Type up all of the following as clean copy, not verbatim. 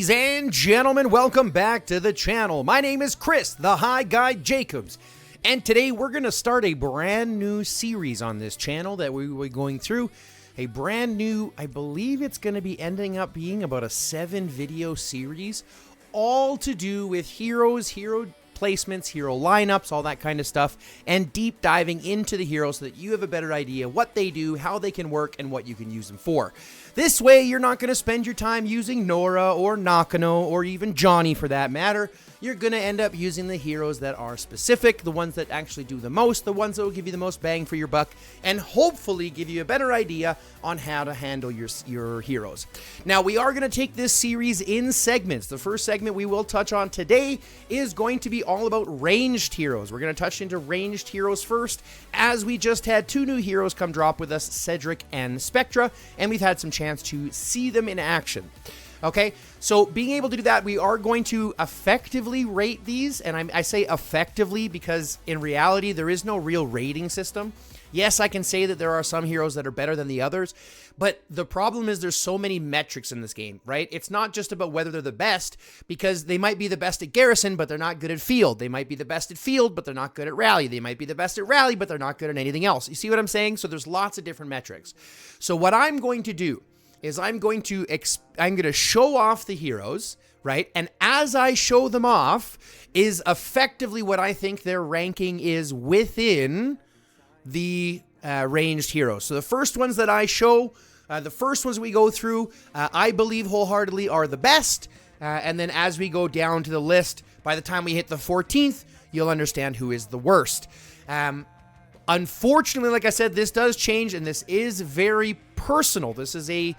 Ladies and gentlemen, welcome back to the channel. My name is Chris, the High Guy Jacobs, and today we're going to start a brand new series on this channel that we will be going through. A brand new, I believe it's going to be ending up being about a 7-video series, all to do with heroes, hero placements, hero lineups, all that kind of stuff, and deep diving into the heroes so that you have a better idea what they do, how they can work, and what you can use them for. This way, you're not going to spend your time using Nora or Nakano or even Johnny for that matter. You're going to end up using the heroes that are specific, the ones that actually do the most, the ones that will give you the most bang for your buck, and hopefully give you a better idea on how to handle your heroes. Now, we are going to take this series in segments. The first segment we will touch on today is going to be all about ranged heroes. We're going to touch into ranged heroes first, as we just had 2 new heroes come drop with us, Cedric and Spectra, and we've had some chance to see them in action. Okay, so being able to do that, we are going to effectively rate these, and I say effectively because in reality, there is no real rating system. Yes, I can say that there are some heroes that are better than the others, but the problem is there's so many metrics in this game, right? It's not just about whether they're the best, because they might be the best at Garrison, but they're not good at Field. They might be the best at Field, but they're not good at Rally. They might be the best at Rally, but they're not good at anything else. You see what I'm saying? So there's lots of different metrics. So what I'm going to do is I'm going to show off the heroes, right? And as I show them off is effectively what I think their ranking is within the ranged heroes. So the first ones that I show, the first ones we go through, I believe wholeheartedly are the best. And then as we go down to the list, by the time we hit the 14th, you'll understand who is the worst. Unfortunately, like I said, this does change, and this is very personal. This is a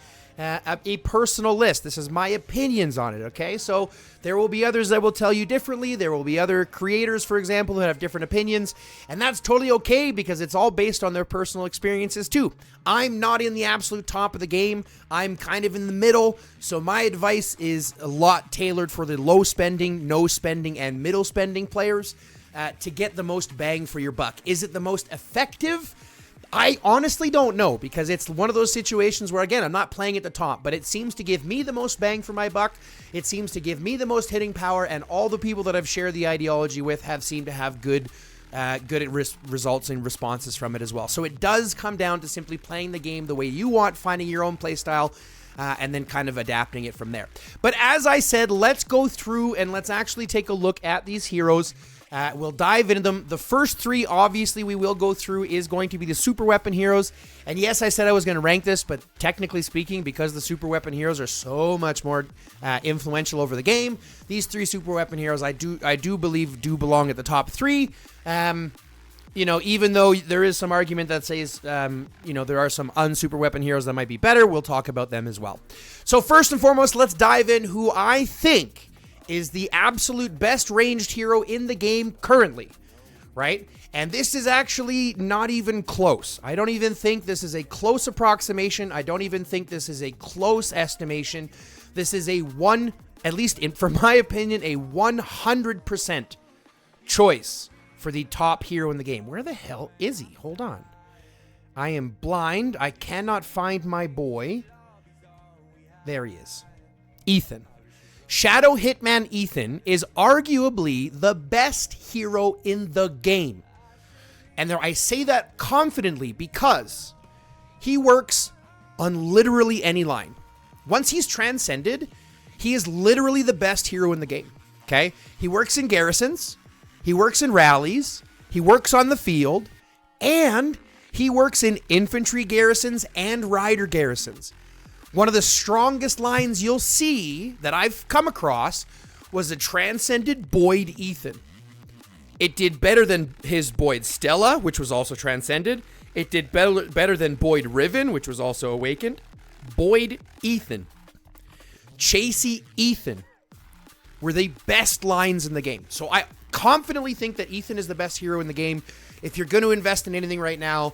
personal list. This is my opinions on it, okay? So there will be others that will tell you differently. There will be other creators, for example, that have different opinions, and that's totally okay because it's all based on their personal experiences too. I'm not in the absolute top of the game. I'm kind of in the middle, so my advice is a lot tailored for the low spending, no spending, and middle spending players. To get the most bang for your buck. Is it the most effective? I honestly don't know, because it's one of those situations where, again, I'm not playing at the top, but it seems to give me the most bang for my buck. It seems to give me the most hitting power, and all the people that I've shared the ideology with have seemed to have good results and responses from it as well. So it does come down to simply playing the game the way you want, finding your own play style, and then kind of adapting it from there. But as I said, let's go through and let's actually take a look at these heroes. We'll dive into them. The first 3, obviously, we will go through is going to be the super weapon heroes. And yes, I said I was going to rank this, but technically speaking, because the super weapon heroes are so much more influential over the game, these 3 super weapon heroes I do believe do belong at the top 3. You know, even though there is some argument that says, you know, there are some unsuper weapon heroes that might be better, we'll talk about them as well. So first and foremost, let's dive in who I think is the absolute best ranged hero in the game currently, right? And this is actually not even close. I don't even think this is a close approximation. I don't even think this is a close estimation. This is at least for my opinion, a 100% choice for the top hero in the game. Where the hell is he? Hold on. I am blind. I cannot find my boy. There he is. Ethan. Shadow Hitman Ethan is arguably the best hero in the game. And I say that confidently because he works on literally any line. Once he's transcended, he is literally the best hero in the game. Okay? He works in garrisons, he works in rallies, he works on the field, and he works in infantry garrisons and rider garrisons. One of the strongest lines you'll see that I've come across was the transcended Boyd Ethan. It did better than his Boyd Stella, which was also transcended. It did better than Boyd Riven, which was also awakened. Boyd Ethan. Chasey Ethan were the best lines in the game. So I confidently think that Ethan is the best hero in the game. If you're going to invest in anything right now,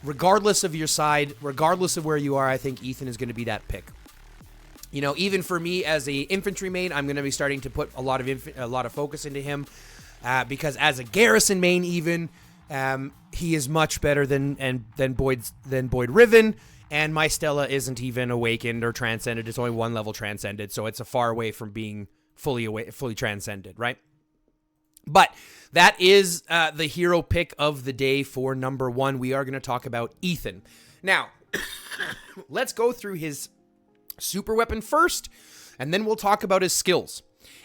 regardless of your side, regardless of where you are, I think Ethan is going to be that pick. You know, even for me as a infantry main, I'm going to be starting to put a lot of focus into him because as a garrison main, even he is much better than Boyd Riven. And my Stella isn't even awakened or transcended. It's only one level transcended, so it's a far away from being fully transcended, right? But that is the hero pick of the day for number 1. We are going to talk about Ethan. Now, let's go through his super weapon first, and then we'll talk about his skills.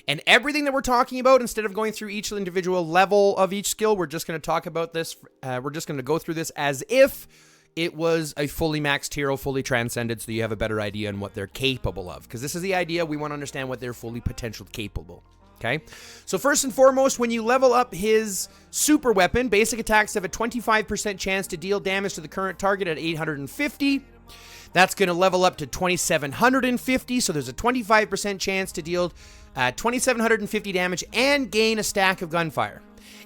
And everything that we're talking about, instead of going through each individual level of each skill, we're just going to talk about this. We're just going to go through this as if it was a fully maxed hero, fully transcended, so you have a better idea on what they're capable of. Because this is the idea. We want to understand what they're fully potential capable. Okay? So first and foremost, when you level up his super weapon, basic attacks have a 25% chance to deal damage to the current target at 850. That's going to level up to 2750, so there's a 25% chance to deal 2750 damage and gain a stack of gunfire.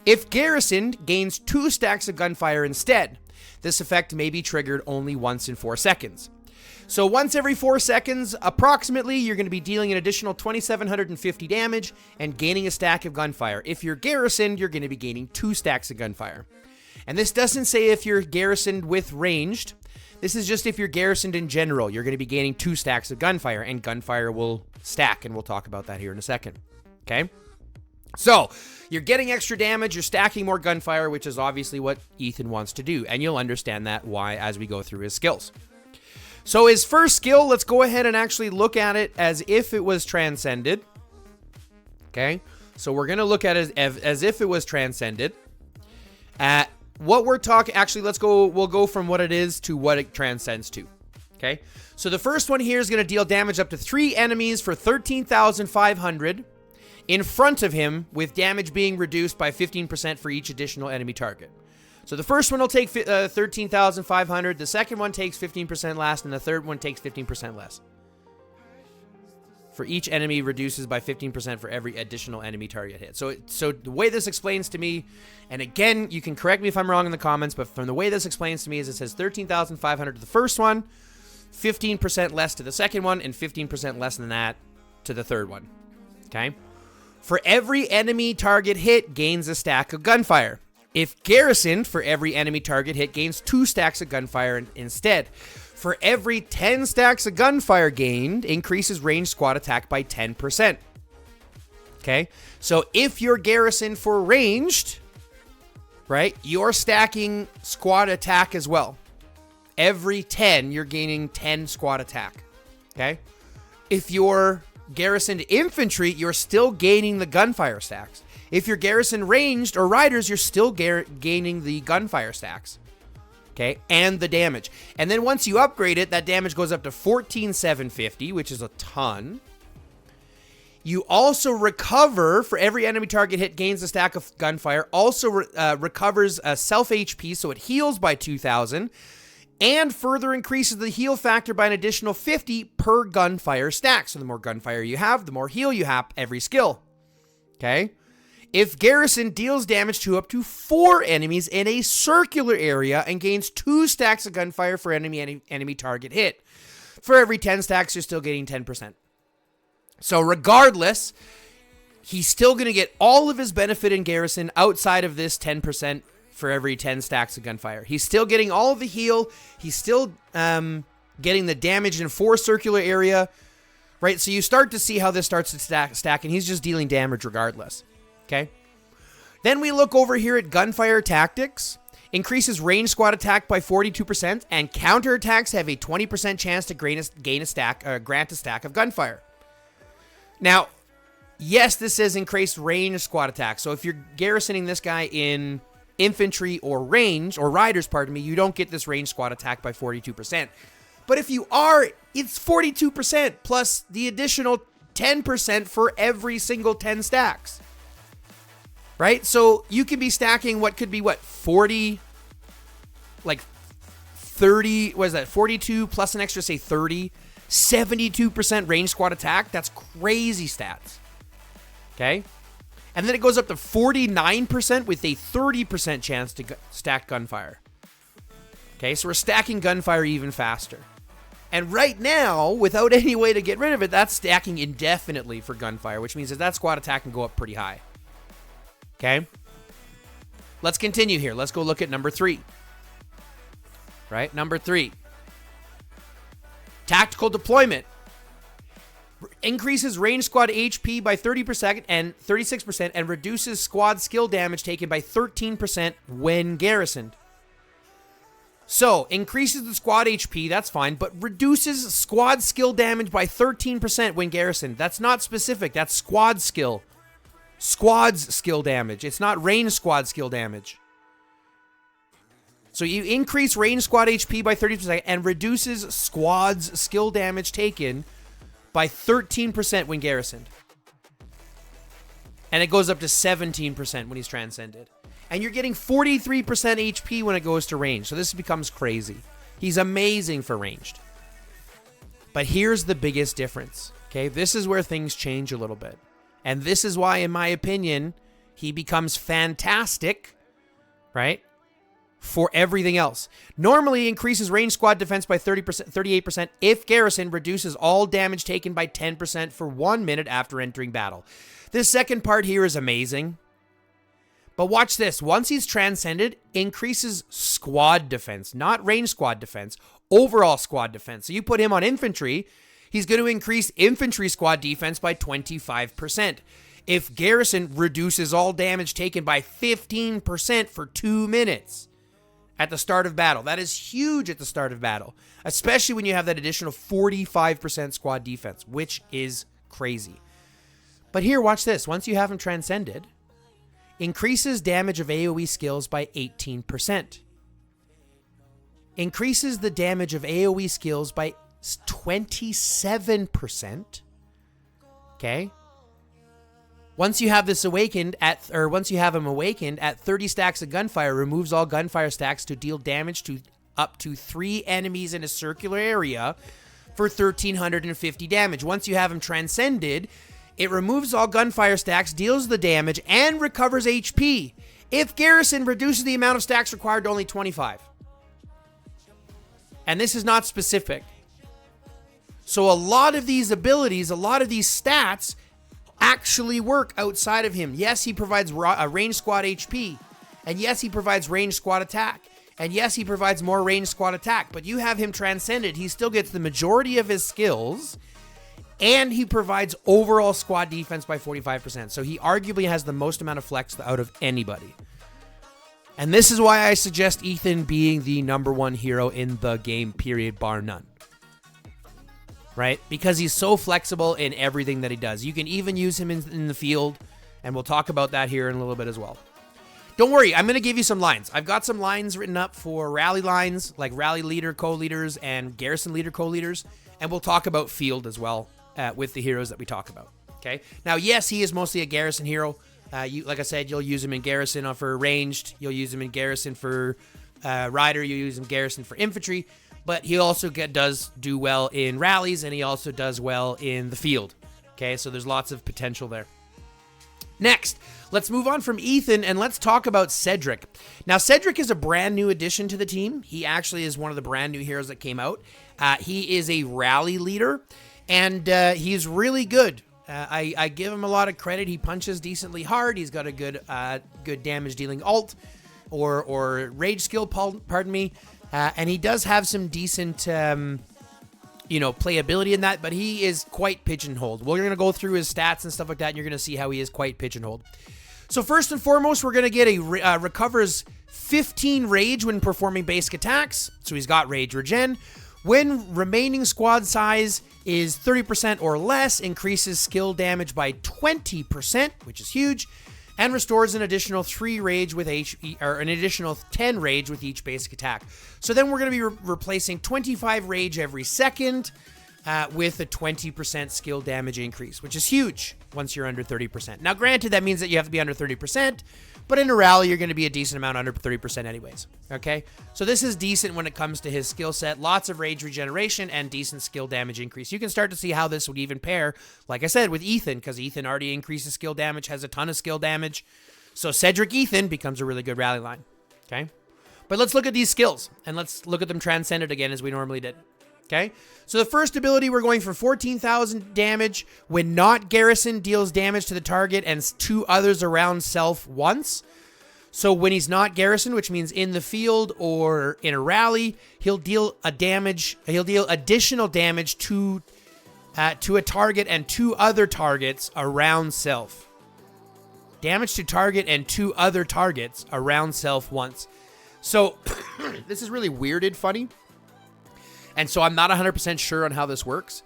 If garrisoned, gains 2 stacks of gunfire instead. This effect may be triggered only once in 4 seconds. So once every 4 seconds, approximately, you're going to be dealing an additional 2750 damage and gaining a stack of gunfire. If you're garrisoned, you're going to be gaining 2 stacks of gunfire. And this doesn't say if you're garrisoned with ranged. This is just if you're garrisoned in general, you're going to be gaining 2 stacks of gunfire, and gunfire will stack, and we'll talk about that here in a second. Okay? So, you're getting extra damage, you're stacking more gunfire, which is obviously what Ethan wants to do, and you'll understand that why as we go through his skills. So his first skill, let's go ahead and actually look at it as if it was transcended. Okay? So we're going to look at it as if it was transcended. What we're talking, actually, we'll go from what it is to what it transcends to. Okay? So the first one here is going to deal damage up to 3 enemies for 13,500 in front of him, with damage being reduced by 15% for each additional enemy target. So the first one will take 13,500, the second one takes 15% less, and the third one takes 15% less. For each enemy, reduces by 15% for every additional enemy target hit. So the way this explains to me, and again, you can correct me if I'm wrong in the comments, but from the way this explains to me is it says 13,500 to the first one, 15% less to the second one, and 15% less than that to the third one. Okay? For every enemy target hit, gains a stack of gunfire. If garrisoned, for every enemy target hit, gains 2 stacks of gunfire instead. For every 10 stacks of gunfire gained, increases ranged squad attack by 10%. Okay? So if you're garrisoned for ranged, right, you're stacking squad attack as well. Every 10, you're gaining 10 squad attack. Okay? If you're garrisoned infantry, you're still gaining the gunfire stacks. If you're garrison ranged or riders, you're still gaining the gunfire stacks. Okay, and the damage. And then once you upgrade it, that damage goes up to 14,750, which is a ton. You also recover, for every enemy target hit, gains a stack of gunfire. Also recovers a self HP, so it heals by 2,000. And further increases the heal factor by an additional 50 per gunfire stack. So the more gunfire you have, the more heal you have every skill. Okay? If garrison, deals damage to up to 4 enemies in a circular area and gains 2 stacks of gunfire for enemy target hit. For every 10 stacks, you're still getting 10%. So regardless, he's still going to get all of his benefit in garrison outside of this 10% for every 10 stacks of gunfire. He's still getting all of the heal. He's still getting the damage in 4 circular area. Right? So you start to see how this starts to stack, and he's just dealing damage regardless. Okay. Then we look over here at gunfire tactics. Increases range squad attack by 42%, and counterattacks have a 20% chance to grant a stack of gunfire. Now, yes, this says increased range squad attack. So if you're garrisoning this guy in infantry or range, or riders, pardon me, you don't get this range squad attack by 42%. But if you are, it's 42% plus the additional 10% for every single 10 stacks. Right? So you can be stacking what could be, 40, like 30, what is that, 42 plus an extra, say 30, 72% range squad attack. That's crazy stats. Okay? And then it goes up to 49% with a 30% chance to stack gunfire. Okay, so we're stacking gunfire even faster. And right now, without any way to get rid of it, that's stacking indefinitely for gunfire, which means that squad attack can go up pretty high. Okay? Let's continue here. Let's go look at number 3. Right? Number 3. Tactical deployment. Increases range squad HP by 30% and 36% and reduces squad skill damage taken by 13% when garrisoned. So, increases the squad HP, that's fine, but reduces squad skill damage by 13% when garrisoned. That's not specific, that's squad skill. Squad's skill damage. It's not range squad skill damage. So you increase range squad HP by 30% and reduces squad's skill damage taken by 13% when garrisoned. And it goes up to 17% when he's transcended. And you're getting 43% HP when it goes to range. So this becomes crazy. He's amazing for ranged. But here's the biggest difference. Okay, this is where things change a little bit. And this is why, in my opinion, he becomes fantastic, right? For everything else. Normally increases range squad defense by 30%, 38% if garrison, reduces all damage taken by 10% for 1 minute after entering battle. This second part here is amazing. But watch this. Once he's transcended, increases squad defense, not range squad defense, overall squad defense. So you put him on infantry, he's going to increase infantry squad defense by 25%. If garrison, reduces all damage taken by 15% for 2 minutes at the start of battle. That is huge at the start of battle, especially when you have that additional 45% squad defense, which is crazy. But here, watch this. Once you have him transcended, increases damage of AoE skills by 18%. Increases the damage of AoE skills by 27%. Okay? Once you have this awakened once you have him awakened at 30 stacks of gunfire, removes all gunfire stacks to deal damage to up to 3 enemies in a circular area for 1,350 damage. Once you have him transcended, it removes all gunfire stacks, deals the damage, and recovers HP. If garrison, reduces the amount of stacks required to only 25. And this is not specific. So a lot of these abilities, a lot of these stats actually work outside of him. Yes, he provides a range squad HP. And yes, he provides range squad attack. And yes, he provides more range squad attack. But you have him transcended. He still gets the majority of his skills. And he provides overall squad defense by 45%. So he arguably has the most amount of flex out of anybody. And this is why I suggest Ethan being the #1 hero in the game, period, bar none. Right? Because he's so flexible in everything that he does. You can even use him in the field. And we'll talk about that here in a little bit as well. Don't worry, I'm going to give you some lines. I've got some lines written up for rally lines, like rally leader co-leaders and garrison leader co-leaders. And we'll talk about field as well. With the heroes that we talk about. Okay. Now, yes, he is mostly a garrison hero. Like I said, you'll use him in garrison for ranged. You'll use him in garrison for rider. You'll use him in garrison for infantry. But he also does do well in rallies, and he also does well in the field. Okay. So there's lots of potential there. Next, let's move on from Ethan and let's talk about Cedric. Now, Cedric is a brand new addition to the team. He actually is one of the brand new heroes that came out. He is a rally leader. And he's really good. I give him a lot of credit. He punches decently hard. He's got a good damage dealing ult or rage skill, pardon me. And he does have some decent, playability in that, but he is quite pigeonholed. We're going to go through his stats and stuff like that, and you're going to see how he is quite pigeonholed. So first and foremost, we're going to get recovers 15 rage when performing basic attacks. So he's got rage regen. When remaining squad size is 30% or less, increases skill damage by 20%, which is huge, and restores an additional 3 rage with an additional 10 rage with each basic attack. So then we're going to be replacing 25 rage every second with a 20% skill damage increase, which is huge once you're under 30%. Now, granted, that means that you have to be under 30%, but in a rally, you're going to be a decent amount under 30% anyways, okay? So this is decent when it comes to his skill set. Lots of rage regeneration and decent skill damage increase. You can start to see how this would even pair, like I said, with Ethan, because Ethan already increases skill damage, has a ton of skill damage. So Cedric Ethan becomes a really good rally line, okay? But let's look at these skills, and let's look at them transcended again as we normally did. Okay, so the first ability, we're going for 14,000 damage when not garrison, deals damage to the target and 2 others around self once. So when he's not garrisoned, which means in the field or in a rally, he'll deal additional damage to a target and 2 other targets around self. Damage to target and 2 other targets around self once. So this is really weirded funny. And so I'm not 100% sure on how this works.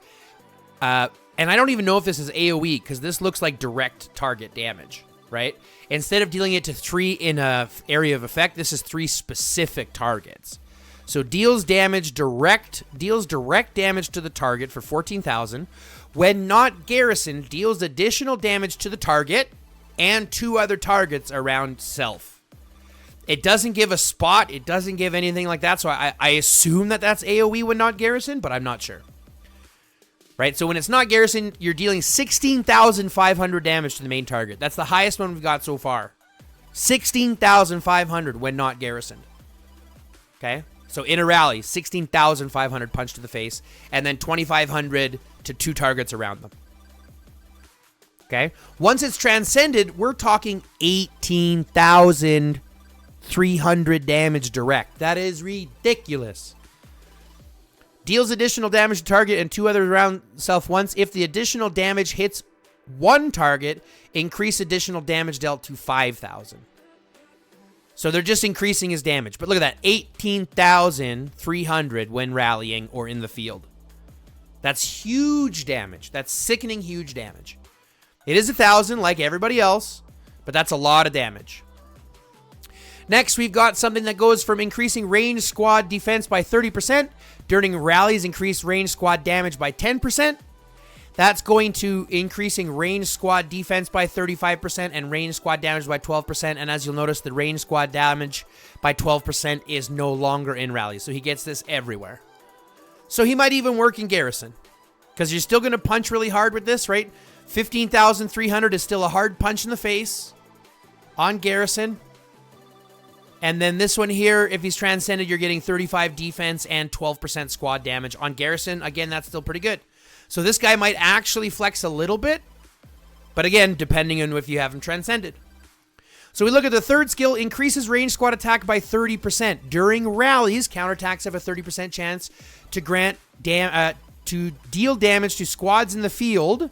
And I don't even know if this is AoE, because this looks like direct target damage, right? Instead of dealing it to 3 in a area of effect, this is 3 specific targets. So deals direct damage to the target for 14,000. When not garrisoned, deals additional damage to the target and 2 other targets around self. It doesn't give a spot. It doesn't give anything like that. So I assume that that's AoE when not garrisoned, but I'm not sure. Right? So when it's not garrisoned, you're dealing 16,500 damage to the main target. That's the highest one we've got so far. 16,500 when not garrisoned. Okay? So in a rally, 16,500 punch to the face, and then 2,500 to 2 targets around them. Okay? Once it's transcended, we're talking 18,300 damage direct. That is ridiculous. Deals additional damage to target and 2 others around self once. If the additional damage hits 1 target, increase additional damage dealt to 5,000. So they're just increasing his damage. But look at that, 18,300 when rallying or in the field. That's huge damage. That's sickening huge damage. It is 1,000 like everybody else, but that's a lot of damage. Next, we've got something that goes from increasing range squad defense by 30%. During rallies, increase range squad damage by 10%. That's going to increasing range squad defense by 35% and range squad damage by 12%. And as you'll notice, the range squad damage by 12% is no longer in rallies. So he gets this everywhere. So he might even work in garrison, because you're still going to punch really hard with this, right? 15,300 is still a hard punch in the face on garrison. And then this one here, if he's transcended, you're getting 35 defense and 12% squad damage. On garrison, again, that's still pretty good. So this guy might actually flex a little bit, but again, depending on if you have him transcended. So we look at the third skill, increases range squad attack by 30%. During rallies, counterattacks have a 30% chance to deal damage to squads in the field.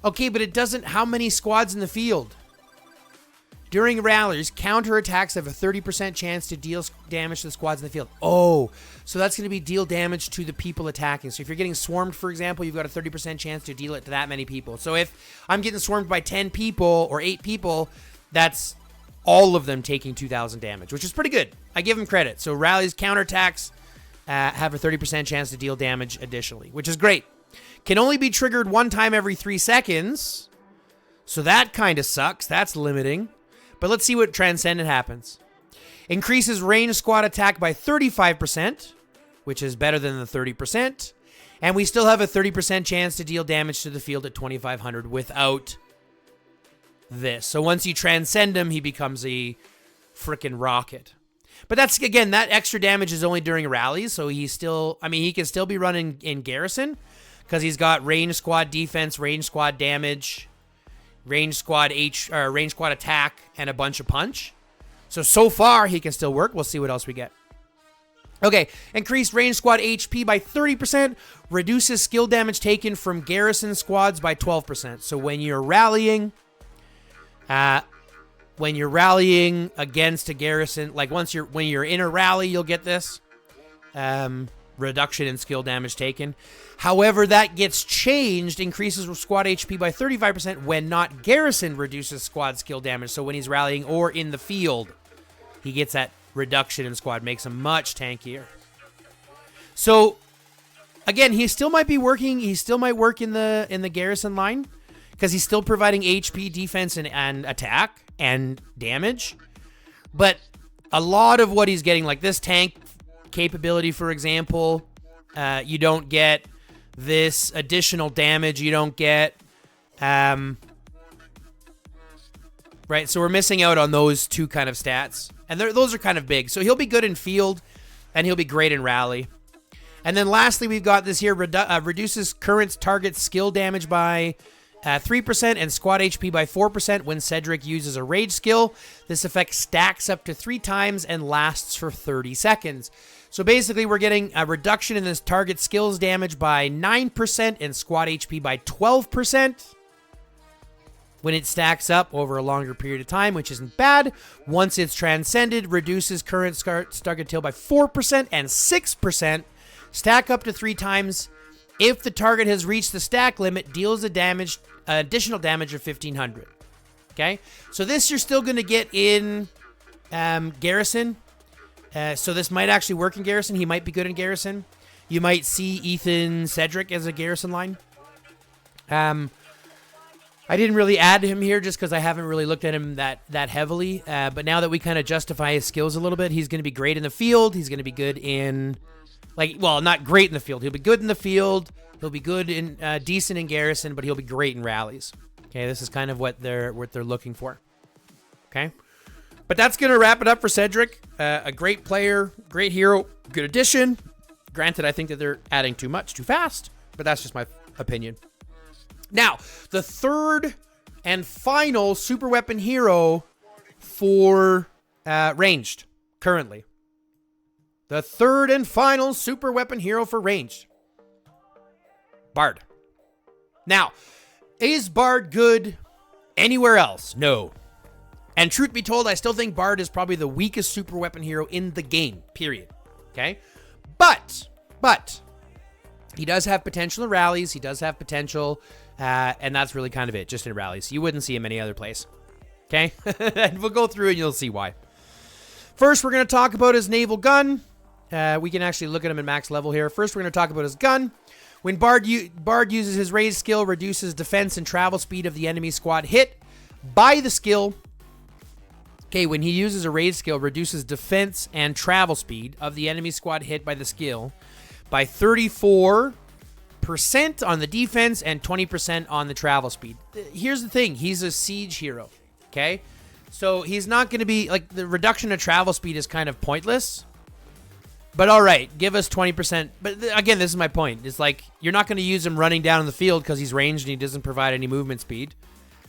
Okay, but it doesn't, how many squads in the field? During rallies, counterattacks have a 30% chance to deal damage to the squads in the field. Oh, so that's going to be deal damage to the people attacking. So if you're getting swarmed, for example, you've got a 30% chance to deal it to that many people. So if I'm getting swarmed by 10 people or 8 people, that's all of them taking 2,000 damage, which is pretty good. I give them credit. So rallies, counterattacks have a 30% chance to deal damage additionally, which is great. Can only be triggered 1 time every 3 seconds. So that kind of sucks. That's limiting. But let's see what transcendent happens. Increases range squad attack by 35%, which is better than the 30%. And we still have a 30% chance to deal damage to the field at 2,500 without this. So once you transcend him, he becomes a freaking rocket. But that's, again, that extra damage is only during rallies. So he's still, I mean, he can still be running in garrison because he's got range squad defense, range squad damage, range squad attack, and a bunch of punch. So far, he can still work. We'll see what else we get. Okay, increased range squad HP by 30%, reduces skill damage taken from garrison squads by 12%. So when you're rallying against a garrison, like when you're in a rally, you'll get this reduction in skill damage taken. However, that gets changed, increases squad HP by 35% when not garrison, reduces squad skill damage. So when he's rallying or in the field, he gets that reduction in squad, makes him much tankier. So again, he still might be working, he still might work in the garrison line because he's still providing HP, defense, and attack and damage. But a lot of what he's getting, like this tank capability, for example, you don't get this additional damage, you don't get right, so we're missing out on those 2 kind of stats, and those are kind of big. So he'll be good in field and he'll be great in rally. And then lastly, we've got this here, reduces current target skill damage by 3% and squad HP by 4% when Cedric uses a rage skill. This effect stacks up to 3 times and lasts for 30 seconds. So basically, we're getting a reduction in this target skills damage by 9% and squad HP by 12% when it stacks up over a longer period of time, which isn't bad. Once it's transcended, reduces current target tail by 4% and 6%. Stack up to 3 times. If the target has reached the stack limit, deals additional damage of 1,500. Okay? So this you're still going to get in Garrison. So this might actually work in Garrison. He might be good in Garrison. You might see Ethan Cedric as a Garrison line. I didn't really add him here just because I haven't really looked at him that heavily. But now that we kind of justify his skills a little bit, he's going to be great in the field. He's going to be good in... not great in the field. He'll be good in the field. He'll be good in decent in Garrison, but he'll be great in rallies. Okay, this is kind of what they're looking for. Okay, but that's gonna wrap it up for Cedric. A great player, great hero, good addition. Granted, I think that they're adding too much too fast, but that's just my opinion. Now, the third and final super weapon hero for ranged currently. The third and final super weapon hero for ranged. Bard. Now, is Bard good anywhere else? No. And truth be told, I still think Bard is probably the weakest super weapon hero in the game, period. Okay? But, he does have potential in rallies. He does have potential, and that's really kind of it, just in rallies. You wouldn't see him any other place. Okay? And we'll go through and you'll see why. First, we're going to talk about his naval gun. We can actually look at him at max level here. First, we're going to talk about his gun. When Bard uses his raise skill, reduces defense and travel speed of the enemy squad hit by the skill. Okay, when he uses a raise skill, reduces defense and travel speed of the enemy squad hit by the skill by 34% on the defense and 20% on the travel speed. Here's the thing. He's a siege hero, okay? So he's not going to be, like, the reduction of travel speed is kind of pointless. But all right, give us 20%. But again, this is my point. It's like, you're not going to use him running down in the field because he's ranged and he doesn't provide any movement speed.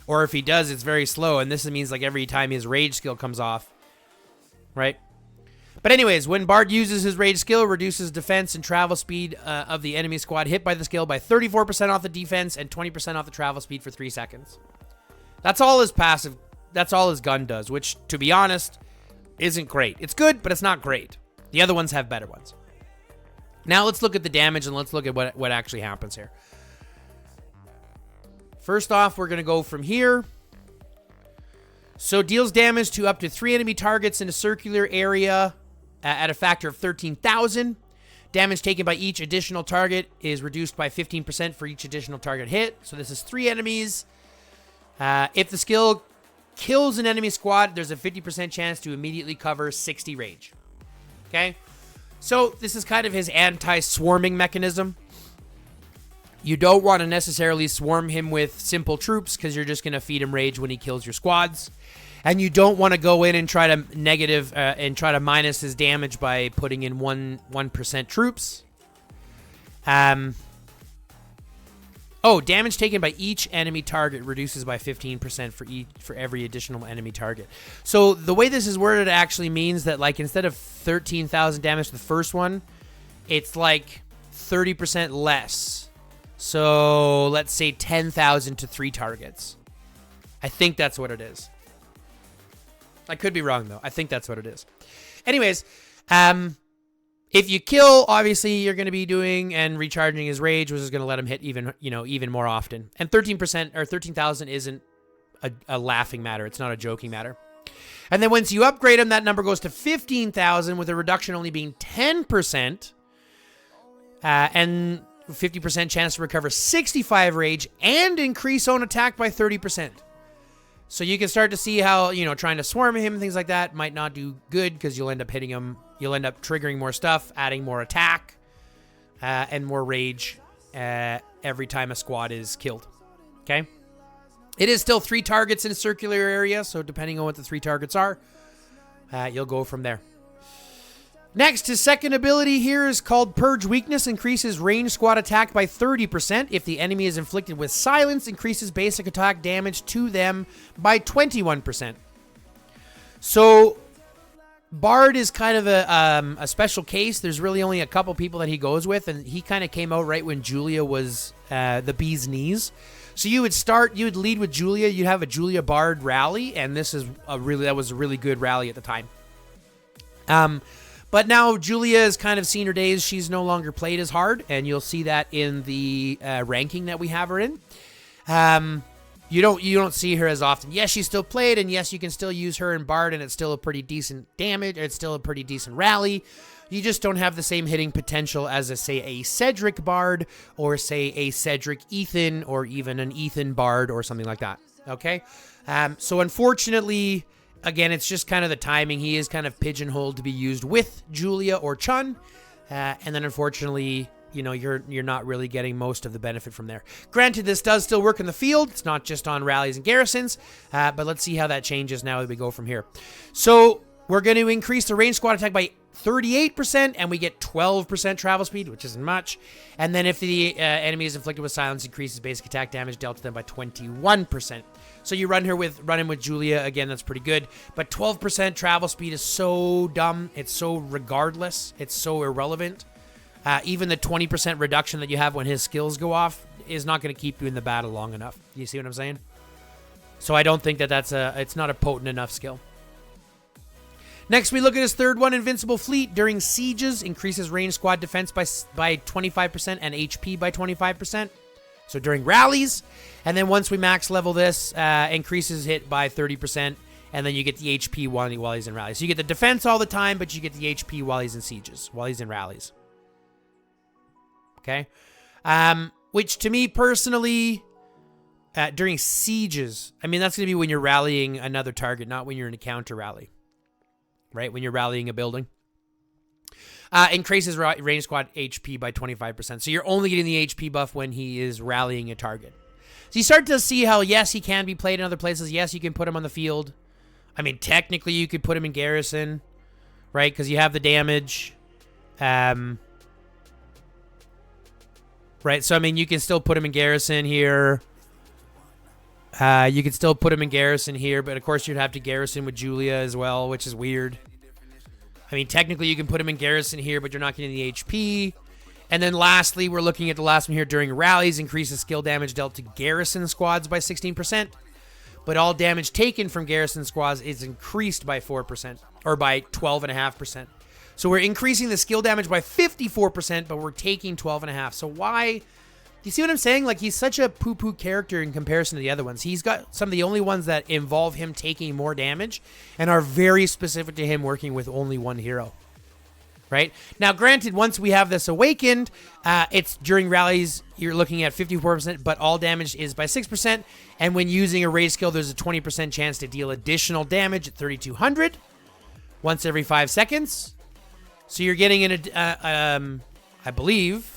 Or if he does, it's very slow. And this means like every time his rage skill comes off. Right? But anyways, when Bard uses his rage skill, reduces defense and travel speed of the enemy squad hit by the skill by 34% off the defense and 20% off the travel speed for 3 seconds. That's all his passive. That's all his gun does, which, to be honest, isn't great. It's good, but it's not great. The other ones have better ones. Now let's look at the damage and let's look at what actually happens here. First off, we're going to go from here. So deals damage to up to 3 enemy targets in a circular area at a factor of 13,000. Damage taken by each additional target is reduced by 15% for each additional target hit. So this is 3 enemies. If the skill kills an enemy squad, there's a 50% chance to immediately cover 60 rage. Okay? So this is kind of his anti-swarming mechanism. You don't want to necessarily swarm him with simple troops because you're just going to feed him rage when he kills your squads. And you don't want to go in and try to minus his damage by putting in 1% troops. Damage taken by each enemy target reduces by 15% for every additional enemy target. So the way this is worded actually means that, like, instead of 13,000 damage to the first one, it's like 30% less. So let's say 10,000 to 3 targets. I think that's what it is. I could be wrong, though. I think that's what it is. Anyways, if you kill, obviously you're going to be doing and recharging his rage, which is going to let him hit even more often. And 13% or 13,000 isn't a laughing matter. It's not a joking matter. And then once you upgrade him, that number goes to 15,000 with a reduction only being 10%. And 50% chance to recover 65 rage and increase own attack by 30%. So you can start to see how, trying to swarm him and things like that might not do good because you'll end up hitting him. You'll end up triggering more stuff, adding more attack, and more rage every time a squad is killed. Okay? It is still 3 targets in a circular area, so depending on what the 3 targets are, you'll go from there. Next, his second ability here is called Purge Weakness. Increases range squad attack by 30%. If the enemy is inflicted with silence, increases basic attack damage to them by 21%. So, Bard is kind of a special case. There's really only a couple people that he goes with, and he kind of came out right when Julia was the bee's knees. So you would lead with Julia. You'd have a Julia Bard rally, and that was a really good rally at the time. But now Julia has kind of seen her days. She's no longer played as hard, and you'll see that in the ranking that we have her in. You don't see her as often. Yes, she's still played, and yes, you can still use her in Bard, and it's still a pretty decent damage. It's still a pretty decent rally. You just don't have the same hitting potential as, say, a Cedric Bard, or, say, a Cedric Ethan, or even an Ethan Bard, or something like that. Okay? So, unfortunately, again, it's just kind of the timing. He is kind of pigeonholed to be used with Julia or Chun, and then, unfortunately, you know, you're not really getting most of the benefit from there. Granted, this does still work in the field. It's not just on rallies and garrisons, but let's see how that changes now as we go from here. So, we're going to increase the range squad attack by 38%, and we get 12% travel speed, which isn't much. And then if the enemy is inflicted with silence, increases basic attack damage dealt to them by 21%. So you run him with Julia, again, that's pretty good. But 12% travel speed is so dumb. It's so regardless. It's so irrelevant. Even the 20% reduction that you have when his skills go off is not going to keep you in the battle long enough. You see what I'm saying? So I don't think that it's not a potent enough skill. Next, we look at his third one, Invincible Fleet. During sieges, increases range squad defense by 25% and HP by 25%. So during rallies. And then once we max level this, increases hit by 30%. And then you get the HP while he's in rallies. So you get the defense all the time, but you get the HP while he's in sieges, while he's in rallies. Okay? Which to me personally, during sieges, I mean, that's going to be when you're rallying another target, not when you're in a counter rally. Right, when you're rallying a building. Increases range squad HP by 25%. So you're only getting the HP buff when he is rallying a target. So you start to see how, yes, he can be played in other places. Yes, you can put him on the field. I mean, technically, you could put him in garrison, right? Because you have the damage. Right, so, I mean, you can still put him in garrison here. You could still put him in garrison here, but of course you'd have to garrison with Julia as well, which is weird. I mean, technically you can put him in garrison here, but you're not getting the HP. And then lastly, we're looking at the last one here. During rallies, increases skill damage dealt to garrison squads by 16%. But all damage taken from garrison squads is increased by 4%, or by 12.5%. So we're increasing the skill damage by 54%, but we're taking 12.5%. So why... You see what I'm saying? Like, he's such a poo-poo character in comparison to the other ones. He's got some of the only ones that involve him taking more damage and are very specific to him working with only one hero. Right? Now, granted, once we have this awakened, it's during rallies, you're looking at 54%, but all damage is by 6%. And when using a raid skill, there's a 20% chance to deal additional damage at 3,200 once every 5 seconds. So you're getting I believe...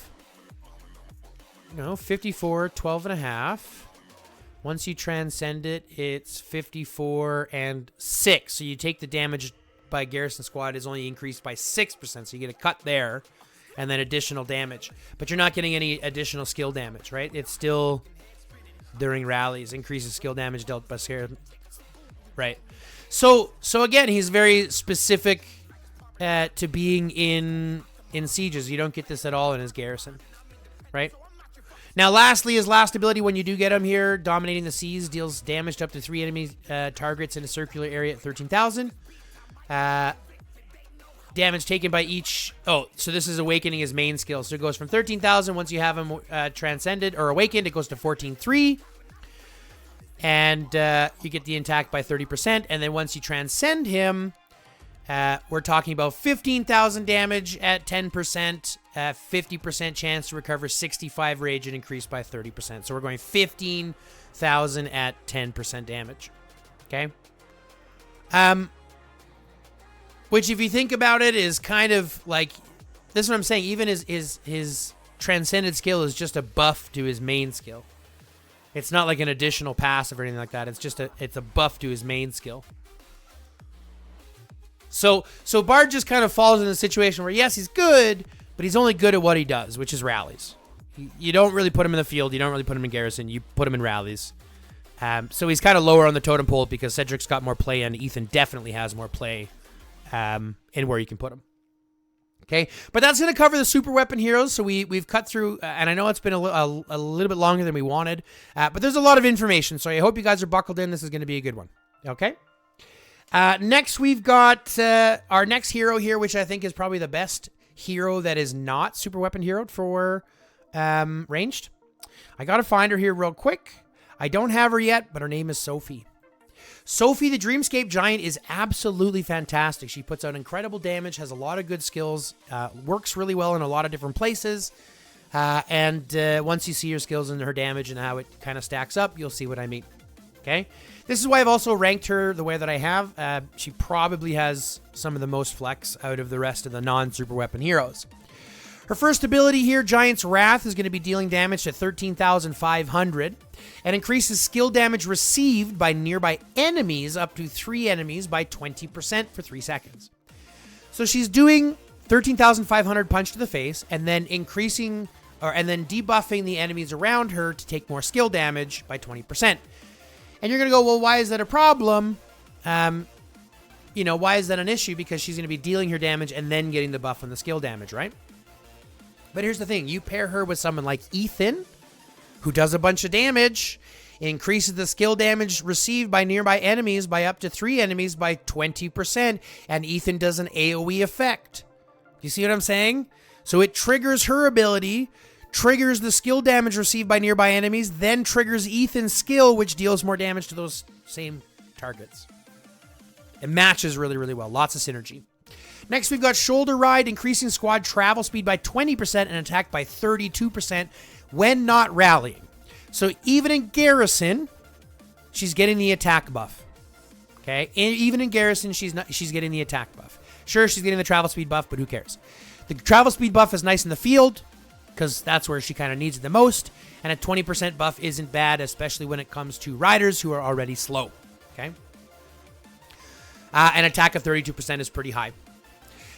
54, 12.5. Once you transcend it, it's 54 and 6. So you take the damage by garrison squad is only increased by 6%. So you get a cut there and then additional damage. But you're not getting any additional skill damage, right? It's still during rallies. Increases skill damage dealt by scare. Right. So again, he's very specific to being in sieges. You don't get this at all in his garrison. Right? Now, lastly, his last ability, when you do get him here, Dominating the Seas, deals damage to up to 3 enemy targets in a circular area at 13,000. Damage taken by each... Oh, so this is Awakening his main skill. So it goes from 13,000. Once you have him transcended or awakened, it goes to 14,300. And you get the attack by 30%. And then once you transcend him, we're talking about 15,000 damage at 10%. 50% chance to recover 65 rage and increase by 30%. So we're going 15,000 at 10% damage. Okay? Which, if you think about it, is kind of like... This is what I'm saying. Even his transcended skill is just a buff to his main skill. It's not like an additional passive or anything like that. It's just it's a buff to his main skill. So Bard just kind of falls in a situation where, yes, he's good, but he's only good at what he does, which is rallies. You don't really put him in the field. You don't really put him in garrison. You put him in rallies. So he's kind of lower on the totem pole because Cedric's got more play and Ethan definitely has more play in where you can put him. Okay, but that's going to cover the super weapon heroes. So we've cut through, and I know it's been a little bit longer than we wanted, but there's a lot of information. So I hope you guys are buckled in. This is going to be a good one. Okay. Next, we've got our next hero here, which I think is probably the best hero that is not super weapon heroed for ranged. I got to find her here real quick. I don't have her yet, but her name is Sophie. Sophie, the Dreamscape Giant, is absolutely fantastic. She puts out incredible damage, has a lot of good skills, works really well in a lot of different places. And once you see her skills and her damage and how it kind of stacks up, you'll see what I mean. Okay? This is why I've also ranked her the way that I have. She probably has some of the most flex out of the rest of the non-super weapon heroes. Her first ability here, Giant's Wrath, is going to be dealing damage to 13,500 and increases skill damage received by nearby enemies up to 3 enemies by 20% for 3 seconds. So she's doing 13,500 punch to the face and then debuffing the enemies around her to take more skill damage by 20%. And you're going to go, well, why is that a problem? Why is that an issue? Because she's going to be dealing her damage and then getting the buff on the skill damage, right? But here's the thing. You pair her with someone like Ethan, who does a bunch of damage, increases the skill damage received by nearby enemies by up to 3 enemies by 20%, and Ethan does an AoE effect. You see what I'm saying? So it triggers her ability, triggers the skill damage received by nearby enemies, then triggers Ethan's skill, which deals more damage to those same targets. It matches really, really well. Lots of synergy. Next, we've got Shoulder Ride, increasing squad travel speed by 20% and attack by 32% when not rallying. So even in Garrison, she's getting the attack buff. Okay? Even in Garrison, she's getting the attack buff. Sure, she's getting the travel speed buff, but who cares? The travel speed buff is nice in the field, because that's where she kind of needs it the most. And a 20% buff isn't bad, especially when it comes to riders who are already slow. Okay? An attack of 32% is pretty high.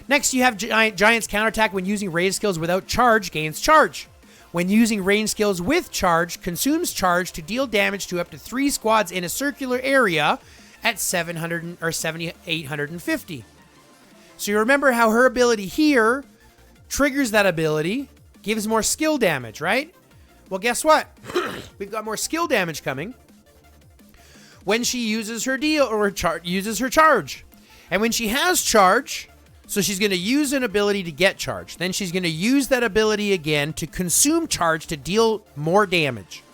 Next, you have Giant's counterattack when using ranged skills without charge gains charge. When using ranged skills with charge, consumes charge to deal damage to up to 3 squads in a circular area at 7,850. So you remember how her ability here triggers that ability, gives more skill damage, right? Well, guess what? We've got more skill damage coming when she uses her uses her charge. And when she has charge, so she's going to use an ability to get charge. Then she's going to use that ability again to consume charge to deal more damage.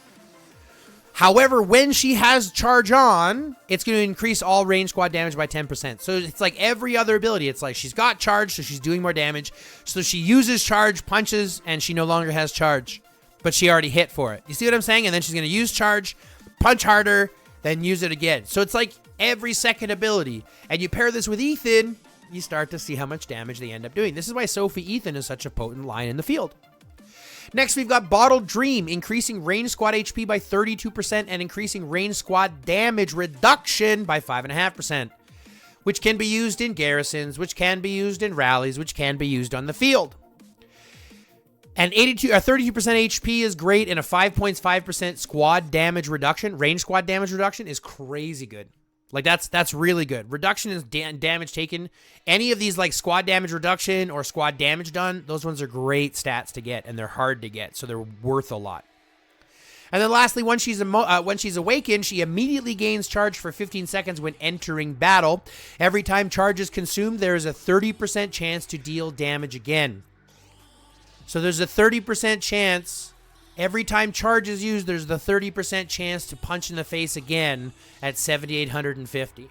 However, when she has charge on, it's going to increase all range squad damage by 10%. So it's like every other ability. It's like she's got charge, so she's doing more damage. So she uses charge, punches, and she no longer has charge. But she already hit for it. You see what I'm saying? And then she's going to use charge, punch harder, then use it again. So it's like every second ability. And you pair this with Ethan, you start to see how much damage they end up doing. This is why Sophie Ethan is such a potent line in the field. Next, we've got Bottled Dream, increasing range squad HP by 32% and increasing range squad damage reduction by 5.5%, which can be used in garrisons, which can be used in rallies, which can be used on the field. And 32% HP is great, and a 5.5% squad damage reduction, range squad damage reduction, is crazy good. Like, that's really good. Reduction is damage taken. Any of these, like, squad damage reduction or squad damage done, those ones are great stats to get, and they're hard to get, so they're worth a lot. And then lastly, when she's awakened, she immediately gains charge for 15 seconds when entering battle. Every time charge is consumed, there is a 30% chance to deal damage again. So there's a 30% chance. Every time charge is used, there's the 30% chance to punch in the face again at 7,850.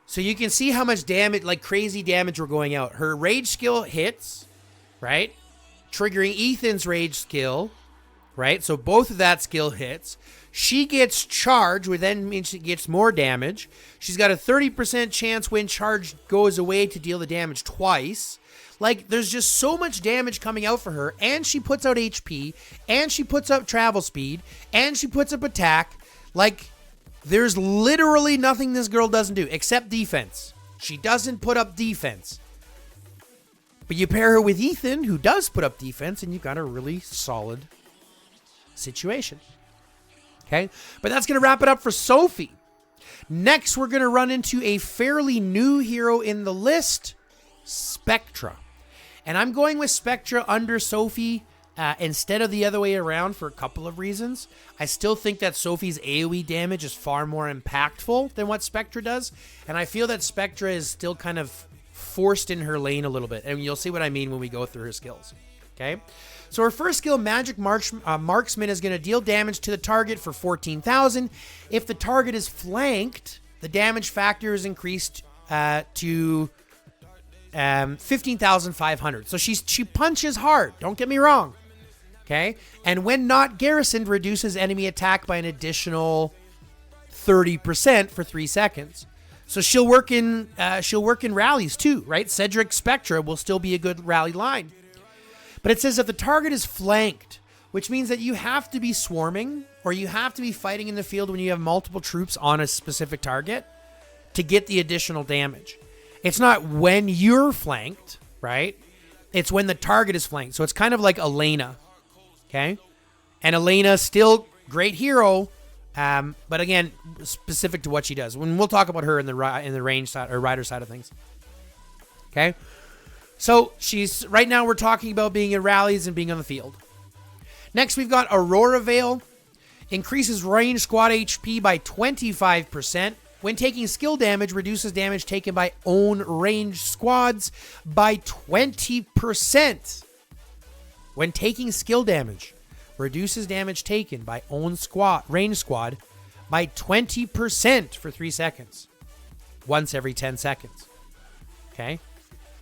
So you can see how much damage, like crazy damage, we're going out. Her rage skill hits, right? Triggering Ethan's rage skill, right? So both of that skill hits. She gets charge, which then means she gets more damage. She's got a 30% chance when charge goes away to deal the damage twice. Like, there's just so much damage coming out for her, and she puts out HP, and she puts up travel speed, and she puts up attack. Like, there's literally nothing this girl doesn't do, except defense. She doesn't put up defense. But you pair her with Ethan, who does put up defense, and you've got a really solid situation. Okay? But that's going to wrap it up for Sophie. Next, we're going to run into a fairly new hero in the list, Spectra. And I'm going with Spectra under Sophie instead of the other way around for a couple of reasons. I still think that Sophie's AoE damage is far more impactful than what Spectra does. And I feel that Spectra is still kind of forced in her lane a little bit. And you'll see what I mean when we go through her skills. Okay? So her first skill, Magic Marksman, is going to deal damage to the target for 14,000. If the target is flanked, the damage factor is increased to 15,500. So she punches hard. Don't get me wrong. Okay? And when not garrisoned, reduces enemy attack by an additional 30% for 3 seconds. So she'll work in rallies too, right? Cedric Spectra will still be a good rally line. But it says if the target is flanked, which means that you have to be swarming or you have to be fighting in the field when you have multiple troops on a specific target to get the additional damage. It's not when you're flanked, right? It's when the target is flanked. So it's kind of like Elena, okay? And Elena, still great hero, but again, specific to what she does. When we'll talk about her in the range side or rider side of things, okay? So she's right now we're talking about being in rallies and being on the field. Next, we've got Aurora Veil. Increases range squad HP by 25%. When taking skill damage, reduces damage taken by own range squads by 20%. When taking skill damage, reduces damage taken by own range squad by 20% for 3 seconds. Once every 10 seconds. Okay?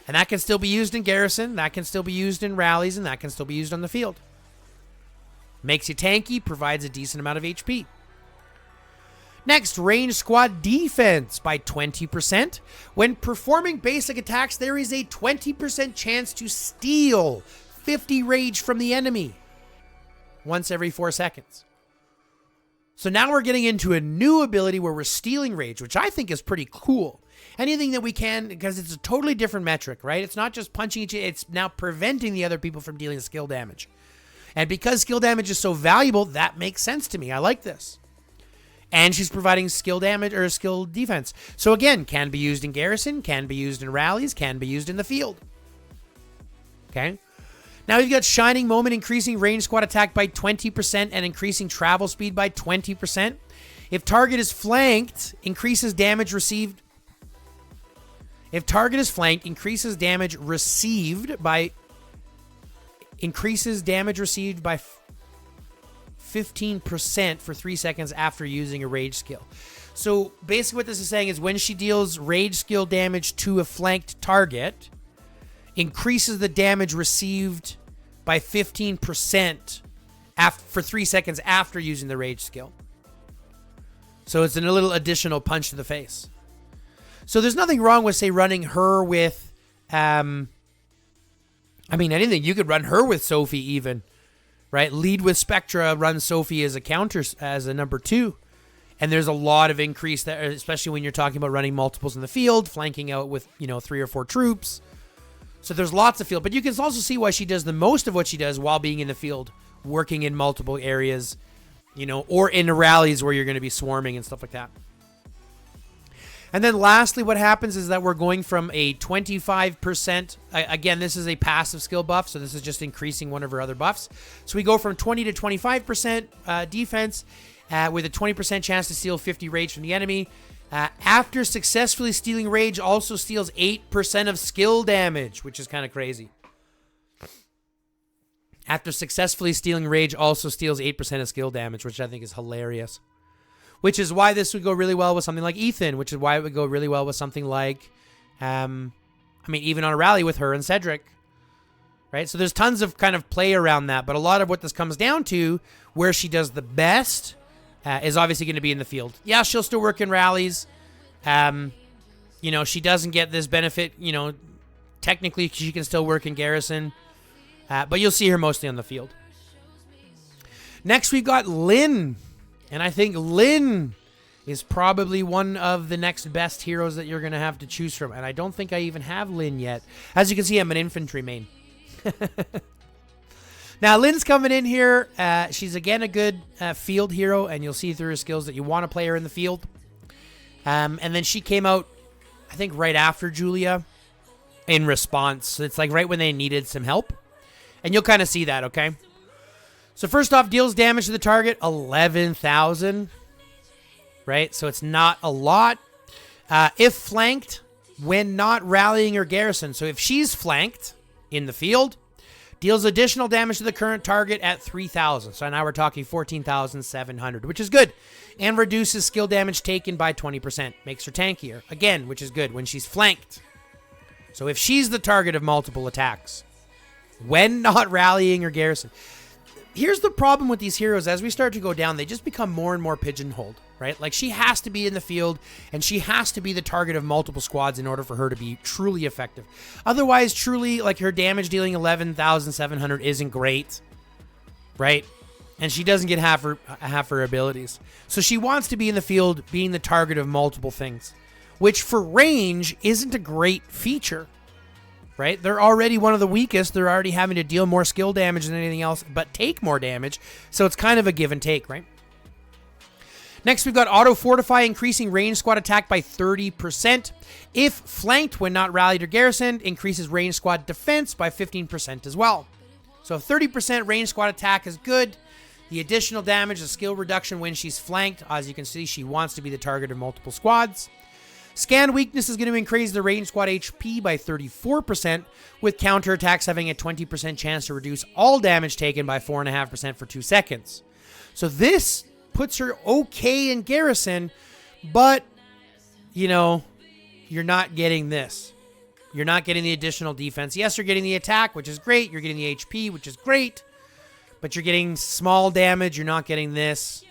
And that can still be used in garrison, that can still be used in rallies, and that can still be used on the field. Makes you tanky, provides a decent amount of HP. Next, range squad defense by 20%. When performing basic attacks, there is a 20% chance to steal 50 rage from the enemy once every 4 seconds. So now we're getting into a new ability where we're stealing rage, which I think is pretty cool. Anything that we can, because it's a totally different metric, right? It's not just punching each other, it's now preventing the other people from dealing skill damage. And because skill damage is so valuable, that makes sense to me. I like this. And she's providing skill damage or skill defense. So again, can be used in garrison, can be used in rallies, can be used in the field. Okay? Now we've got Shining Moment, increasing range squad attack by 20% and increasing travel speed by 20%. If target is flanked, increases damage received. If target is flanked, increases damage received by 15% for 3 seconds after using a rage skill. So basically what this is saying is when she deals rage skill damage to a flanked target, increases the damage received by 15% for 3 seconds after using the rage skill. So it's a little additional punch to the face. So there's nothing wrong with, say, running her with, anything. You could run her with Sophie even, right? Lead with Spectra, run Sophie as a counter, as a number 2. And there's a lot of increase there, especially when you're talking about running multiples in the field, flanking out with, 3 or 4 troops. So there's lots of field. But you can also see why she does the most of what she does while being in the field, working in multiple areas, or in rallies where you're going to be swarming and stuff like that. And then lastly, what happens is that we're going from a 25%, again, this is a passive skill buff, so this is just increasing one of her other buffs. So we go from 20 to 25% defense with a 20% chance to steal 50 rage from the enemy. After successfully stealing rage, also steals 8% of skill damage, which is kind of crazy. After successfully stealing rage, also steals 8% of skill damage, which I think is hilarious. Which is why this would go really well with something like Ethan, which is why it would go really well with something like, even on a rally with her and Cedric, right? So there's tons of kind of play around that, but a lot of what this comes down to, where she does the best, is obviously going to be in the field. Yeah, she'll still work in rallies. She doesn't get this benefit, technically she can still work in garrison, but you'll see her mostly on the field. Next, we've got Lynn. And I think Lynn is probably one of the next best heroes that you're going to have to choose from. And I don't think I even have Lynn yet. As you can see, I'm an infantry main. Now, Lynn's coming in here. She's, again, a good field hero, and you'll see through her skills that you want to play her in the field. And then she came out, I think, right after Julia in response. So it's like right when they needed some help. And you'll kind of see that, okay? So first off, deals damage to the target, 11,000. Right? So it's not a lot. If flanked, when not rallying her garrison. So if she's flanked in the field, deals additional damage to the current target at 3,000. So now we're talking 14,700, which is good. And reduces skill damage taken by 20%. Makes her tankier. Again, which is good when she's flanked. So if she's the target of multiple attacks, when not rallying her garrison. Here's the problem with these heroes. As we start to go down, they just become more and more pigeonholed, right? Like, she has to be in the field, and she has to be the target of multiple squads in order for her to be truly effective. Otherwise, truly, like, her damage dealing 11,700 isn't great, right? And she doesn't get half her abilities. So she wants to be in the field, being the target of multiple things, which for range isn't a great feature. Right? They're already one of the weakest. They're already having to deal more skill damage than anything else, but take more damage. So it's kind of a give and take, right? Next, we've got Auto Fortify, increasing range squad attack by 30%. If flanked when not rallied or garrisoned, increases range squad defense by 15% as well. So 30% range squad attack is good. The additional damage, the skill reduction when she's flanked. As you can see, she wants to be the target of multiple squads. Scan weakness is going to increase the range squad HP by 34%, with counterattacks having a 20% chance to reduce all damage taken by 4.5% for 2 seconds. So this puts her okay in garrison, but, you know, you're not getting this. You're not getting the additional defense. Yes, you're getting the attack, which is great. You're getting the HP, which is great. But you're getting small damage. You're not getting this.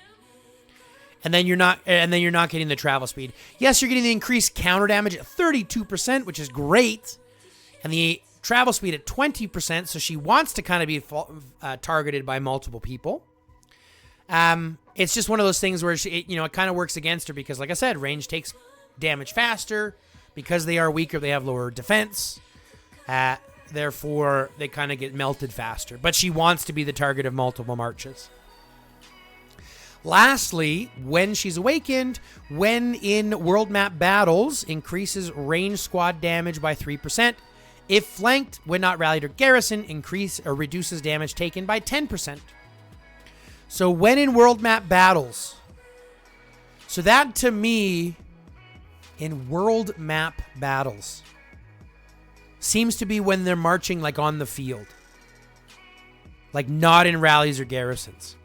And then you're not getting the travel speed. Yes, you're getting the increased counter damage at 32%, which is great. And the travel speed at 20%, so she wants to kind of be targeted by multiple people. It's just one of those things where it kind of works against her because, like I said, range takes damage faster. Because they are weaker, they have lower defense. Therefore, they kind of get melted faster. But she wants to be the target of multiple marches. Lastly, when she's awakened, when in world map battles, increases range squad damage by 3%. If flanked, when not rallied or garrison, reduces damage taken by 10%. So when in world map battles, so that to me, in world map battles, seems to be when they're marching like on the field. Like not in rallies or garrisons.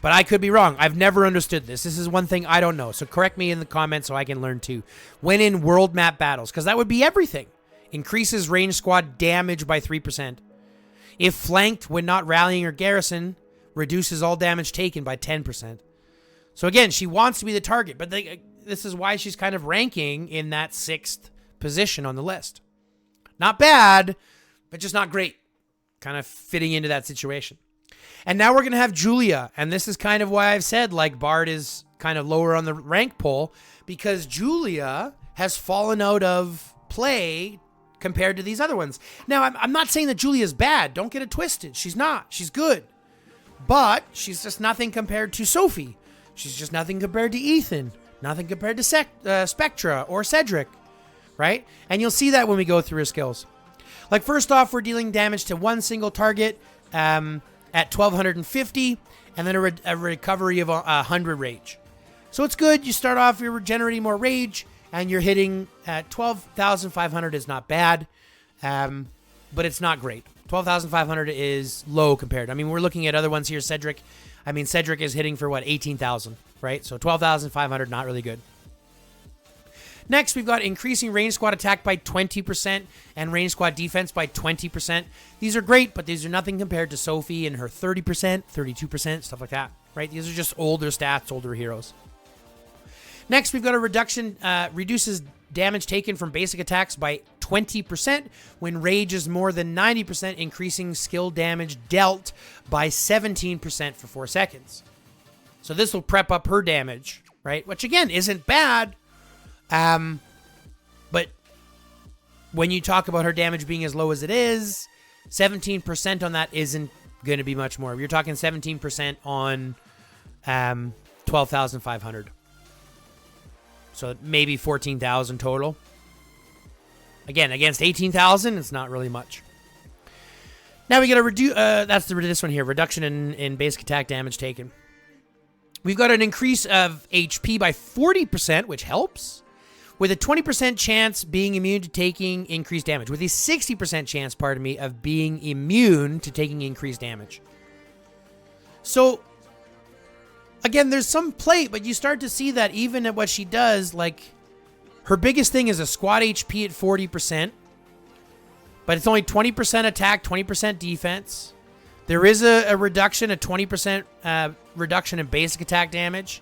But I could be wrong. I've never understood this. This is one thing I don't know. So correct me in the comments so I can learn too. When in world map battles, because that would be everything. Increases range squad damage by 3%. If flanked when not rallying or garrison, reduces all damage taken by 10%. So again, she wants to be the target, but this is why she's kind of ranking in that 6th position on the list. Not bad, but just not great. Kind of fitting into that situation. And now we're going to have Julia. And this is kind of why I've said, like, Bard is kind of lower on the rank poll, because Julia has fallen out of play compared to these other ones. Now, I'm not saying that Julia's bad. Don't get it twisted. She's not. She's good. But she's just nothing compared to Sophie. She's just nothing compared to Ethan. Nothing compared to Spectra or Cedric. Right? And you'll see that when we go through her skills. Like, first off, we're dealing damage to one single target at 1,250, and then a recovery of 100 rage. So it's good. You start off, you're regenerating more rage, and you're hitting at 12,500 is not bad, but it's not great. 12,500 is low compared. I mean, we're looking at other ones here. Cedric is hitting for, 18,000, right? So 12,500, not really good. Next, we've got increasing range squad attack by 20% and range squad defense by 20%. These are great, but these are nothing compared to Sophie and her 30%, 32%, stuff like that, right? These are just older stats, older heroes. Next, we've got a reduction, reduces damage taken from basic attacks by 20% when rage is more than 90%, increasing skill damage dealt by 17% for 4 seconds. So this will prep up her damage, right? Which again isn't bad. But when you talk about her damage being as low as it is, 17% on that isn't going to be much more. You're talking 17% on 12,500. So maybe 14,000 total. Again, against 18,000, it's not really much. Now we got to reduce. That's this one here. Reduction in basic attack damage taken. We've got an increase of HP by 40%, which helps, with a 20% chance being immune to taking increased damage, with a 60% chance, of being immune to taking increased damage. So, again, there's some play, but you start to see that even at what she does, like, her biggest thing is a squad HP at 40%, but it's only 20% attack, 20% defense. There is a reduction, a 20% reduction in basic attack damage.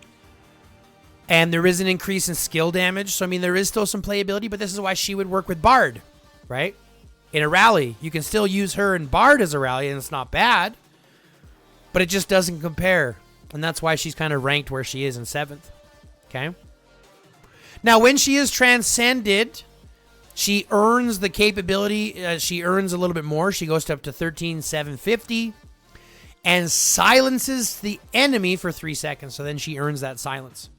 And there is an increase in skill damage. So, I mean, there is still some playability, but this is why she would work with Bard, right? In a rally. You can still use her in Bard as a rally, and it's not bad. But it just doesn't compare. And that's why she's kind of ranked where she is in 7th. Okay? Now, when she is transcended, she earns the capability. She earns a little bit more. She goes to up to 13,750 and silences the enemy for 3 seconds. So then she earns that silence.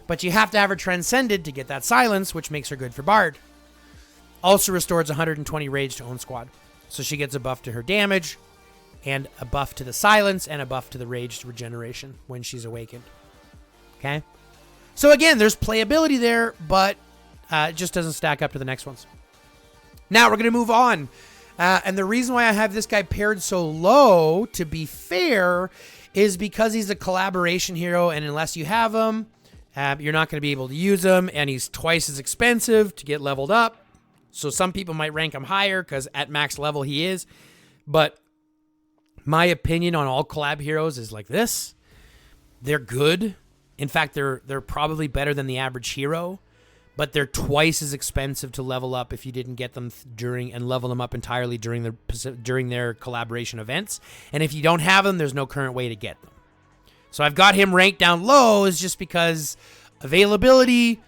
But you have to have her transcended to get that silence, which makes her good for Bard. Also restores 120 rage to own squad. So she gets a buff to her damage, and a buff to the silence, and a buff to the rage regeneration when she's awakened. Okay? So again, there's playability there, but it just doesn't stack up to the next ones. Now we're going to move on. And the reason why I have this guy paired so low, to be fair, is because he's a collaboration hero, and unless you have him, you're not going to be able to use him, and he's twice as expensive to get leveled up. So some people might rank him higher because at max level he is. But my opinion on all collab heroes is like this. They're good. In fact, they're probably better than the average hero, but they're twice as expensive to level up if you didn't get them during and level them up entirely during their collaboration events. And if you don't have them, there's no current way to get them. So I've got him ranked down low is just because availability,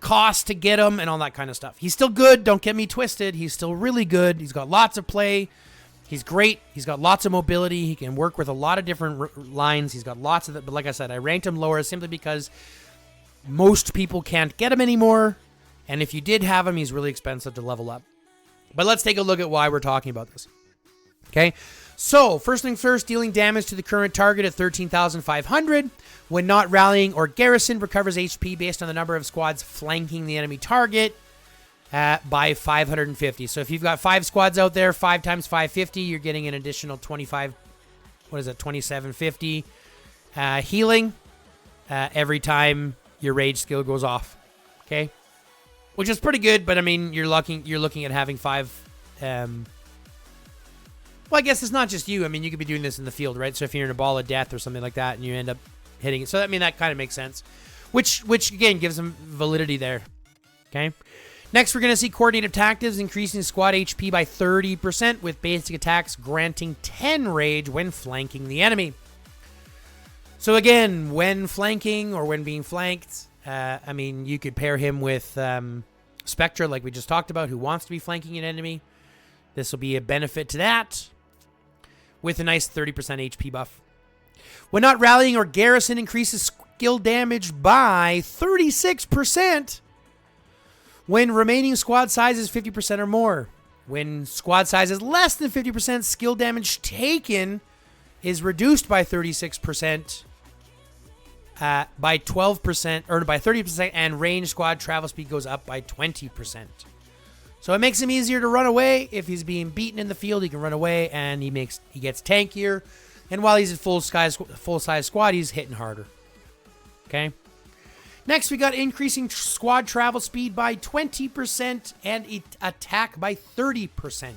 cost to get him, and all that kind of stuff. He's still good. Don't get me twisted. He's still really good. He's got lots of play. He's great. He's got lots of mobility. He can work with a lot of different lines. He's got lots of it. But like I said, I ranked him lower simply because most people can't get him anymore. And if you did have him, he's really expensive to level up. But let's take a look at why we're talking about this. Okay. So, first thing first, dealing damage to the current target at 13,500. When not rallying or garrisoned, recovers HP based on the number of squads flanking the enemy target by 550. So, if you've got 5 squads out there, 5 times 550, you're getting an additional 2750 healing every time your rage skill goes off. Okay? Which is pretty good, but I mean, you're looking at having 5... Well, I guess it's not just you. I mean, you could be doing this in the field, right? So if you're in a ball of death or something like that and you end up hitting it. So, I mean, that kind of makes sense. Which again, gives them validity there. Okay? Next, we're going to see coordinated tactics increasing squad HP by 30% with basic attacks granting 10 rage when flanking the enemy. So, again, when flanking or when being flanked, I mean, you could pair him with Spectra, like we just talked about, who wants to be flanking an enemy. This will be a benefit to that, with a nice 30% HP buff. When not rallying or garrison, increases skill damage by 36% when remaining squad size is 50% or more. When squad size is less than 50%, skill damage taken is reduced by 36%, by 12%, or by 30%, and range squad travel speed goes up by 20%. So it makes him easier to run away. If he's being beaten in the field, he can run away, and he gets tankier. And while he's at full size squad, he's hitting harder. Okay. Next, we got increasing squad travel speed by 20% and attack by 30%.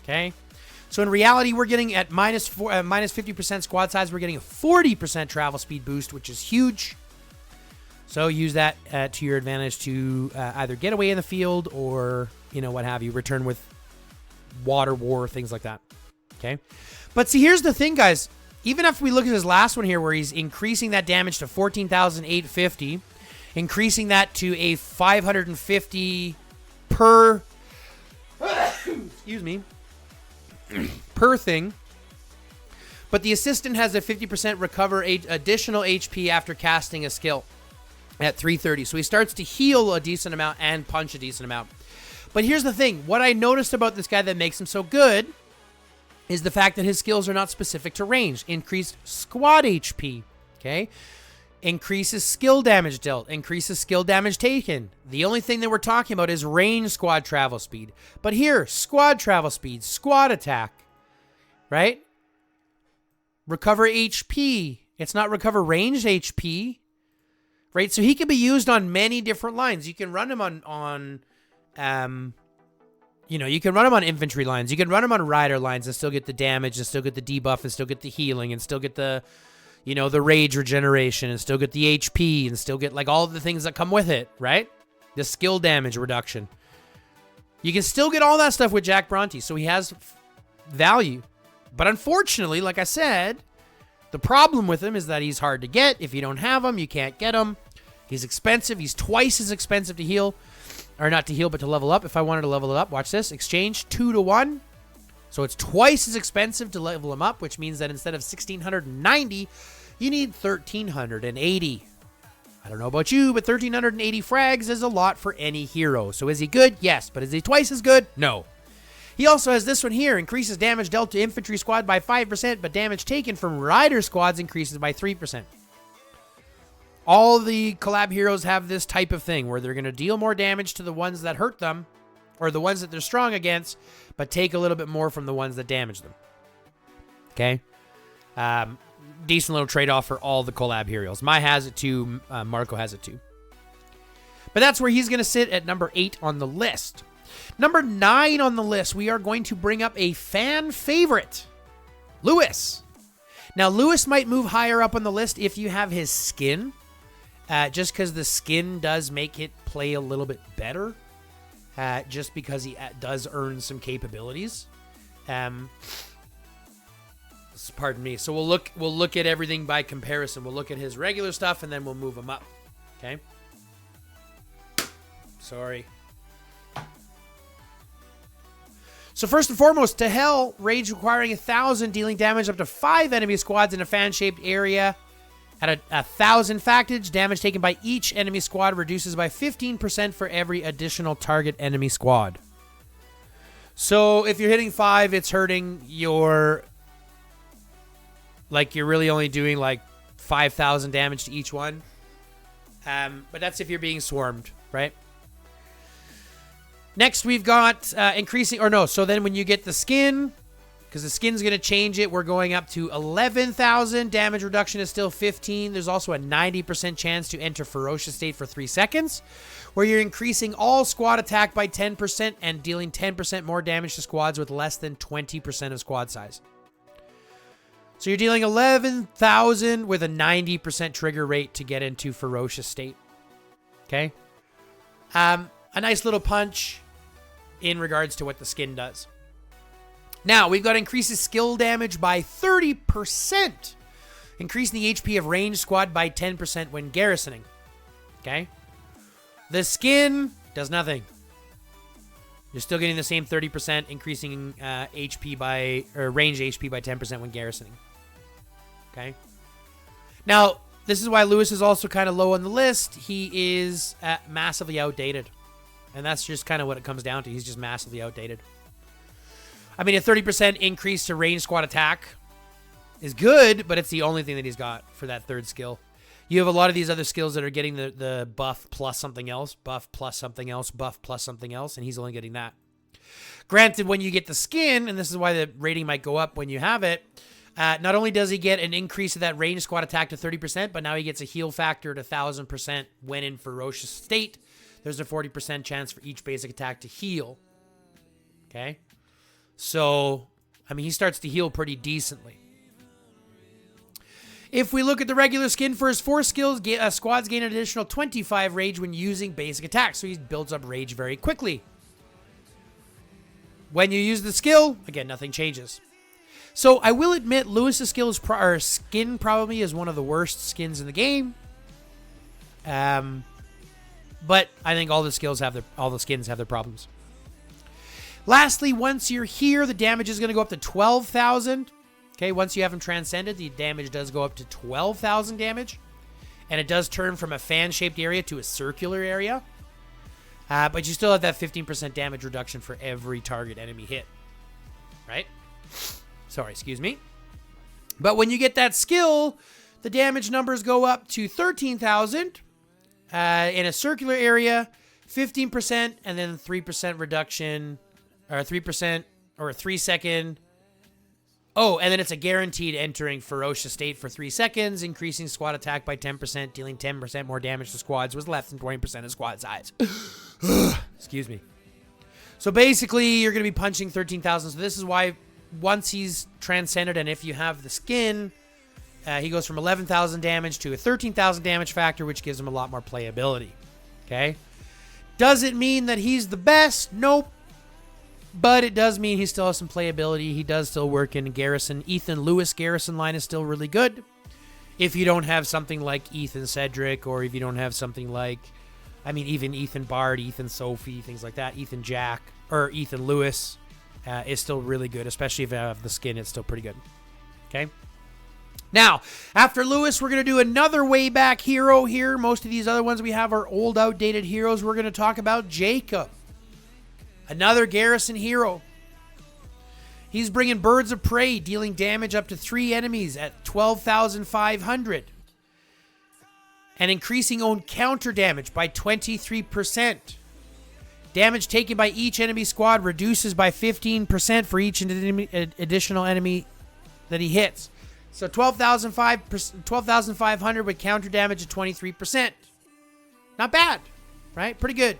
Okay. So in reality, we're getting at minus 50% squad size. We're getting a 40% travel speed boost, which is huge. So use that to your advantage to either get away in the field or, what have you, return with water war, things like that. Okay. But see, here's the thing, guys. even if we look at his last one here where he's increasing that damage to 14,850, increasing that to a 550 per, excuse me, per thing. But the assistant has a 50% recover additional HP after casting a skill at 330. So he starts to heal a decent amount and punch a decent amount. But here's the thing. What I noticed about this guy that makes him so good is the fact that his skills are not specific to range. Increased squad HP, okay? Increases skill damage dealt, increases skill damage taken. The only thing that we're talking about is range squad travel speed. But here, squad travel speed, squad attack, right? Recover HP. It's not recover ranged HP, right? So he can be used on many different lines. You can run him on you can run him on infantry lines. You can run him on rider lines and still get the damage and still get the debuff and still get the healing and still get the, the rage regeneration and still get the HP and still get like all the things that come with it, right? The skill damage reduction. You can still get all that stuff with Jack Bronte, so he has value. But unfortunately, like I said, the problem with him is that he's hard to get. If you don't have him, you can't get him. He's expensive. He's twice as expensive to heal. Or not to heal, but to level up. If I wanted to level it up, watch this. Exchange 2 to 1. So it's twice as expensive to level him up, which means that instead of 1,690, you need 1,380. I don't know about you, but 1,380 frags is a lot for any hero. So is he good? Yes. But is he twice as good? No. He also has this one here. Increases damage dealt to infantry squad by 5%, but damage taken from rider squads increases by 3%. All the collab heroes have this type of thing where they're going to deal more damage to the ones that hurt them or the ones that they're strong against, but take a little bit more from the ones that damage them. Okay? Decent little trade-off for all the collab heroes. Mai has it too. Marco has it too. But that's where he's going to sit at number 8 on the list. Number 9 on the list, we are going to bring up a fan favorite, Lewis. Now, Lewis might move higher up on the list if you have his skin. Just because the skin does make it play a little bit better. Just because he does earn some capabilities. Pardon me. So we'll look at everything by comparison. We'll look at his regular stuff and then we'll move him up. Okay? Sorry. So first and foremost, to hell, rage requiring 1,000, dealing damage up to 5 enemy squads in a fan-shaped area. At 1,000 factage, damage taken by each enemy squad reduces by 15% for every additional target enemy squad. So if you're hitting 5, it's hurting your... Like, you're really only doing, 5,000 damage to each one. But that's if you're being swarmed, right? Next, we've got increasing... Or no, so then when you get the skin... Because the skin's going to change it. We're going up to 11,000. Damage reduction is still 15. There's also a 90% chance to enter Ferocious State for 3 seconds, where you're increasing all squad attack by 10% and dealing 10% more damage to squads with less than 20% of squad size. So you're dealing 11,000 with a 90% trigger rate to get into Ferocious State. Okay? A nice little punch in regards to what the skin does. Now, we've got increases skill damage by 30%. Increasing the HP of ranged squad by 10% when garrisoning. Okay? The skin does nothing. You're still getting the same 30%, increasing HP by, or range HP by 10% when garrisoning. Okay? Now, this is why Lewis is also kind of low on the list. He is massively outdated. And that's just kind of what it comes down to. He's just massively outdated. I mean, a 30% increase to range squad attack is good, but it's the only thing that he's got for that third skill. You have a lot of these other skills that are getting the buff plus something else, buff plus something else, buff plus something else, and he's only getting that. Granted, when you get the skin, and this is why the rating might go up when you have it, not only does he get an increase of that range squad attack to 30%, but now he gets a heal factor at 1,000% when in Ferocious State. There's a 40% chance for each basic attack to heal. Okay? So, I mean, he starts to heal pretty decently. If we look at the regular skin for his 4 skills, squads gain an additional 25 rage when using basic attacks. So he builds up rage very quickly. When you use the skill, again, nothing changes. So I will admit, Lewis's skin probably is one of the worst skins in the game. But I think all the skins have their problems. Lastly, once you're here, the damage is going to go up to 12,000. Okay, once you have him transcended, the damage does go up to 12,000 damage. And it does turn from a fan-shaped area to a circular area. But you still have that 15% damage reduction for every target enemy hit. Right? Sorry, excuse me. But when you get that skill, the damage numbers go up to 13,000 in a circular area, 15%, and then 3% reduction, or 3%, or a 3-second. Oh, and then it's a guaranteed entering ferocious state for 3 seconds, increasing squad attack by 10%, dealing 10% more damage to squads with less than 20% of squad size. Excuse me. So basically, you're going to be punching 13,000. So this is why once he's transcended, and if you have the skin, he goes from 11,000 damage to a 13,000 damage factor, which gives him a lot more playability. Okay? Does it mean that he's the best? Nope. But it does mean he still has some playability. He does still work in Garrison. Ethan Lewis Garrison line is still really good. If you don't have something like Ethan Cedric, or if you don't have something like, even Ethan Bard, Ethan Sophie, things like that. Ethan Jack, or Ethan Lewis is still really good, especially if you have the skin. It's still pretty good. Okay? Now, after Lewis, we're going to do another way back hero here. Most of these other ones we have are old, outdated heroes. We're going to talk about Jacob. Another Garrison hero. He's bringing Birds of Prey, dealing damage up to 3 enemies at 12,500. And increasing own counter damage by 23%. Damage taken by each enemy squad reduces by 15% for each additional enemy that he hits. So 12,500 with counter damage of 23%. Not bad, right? Pretty good.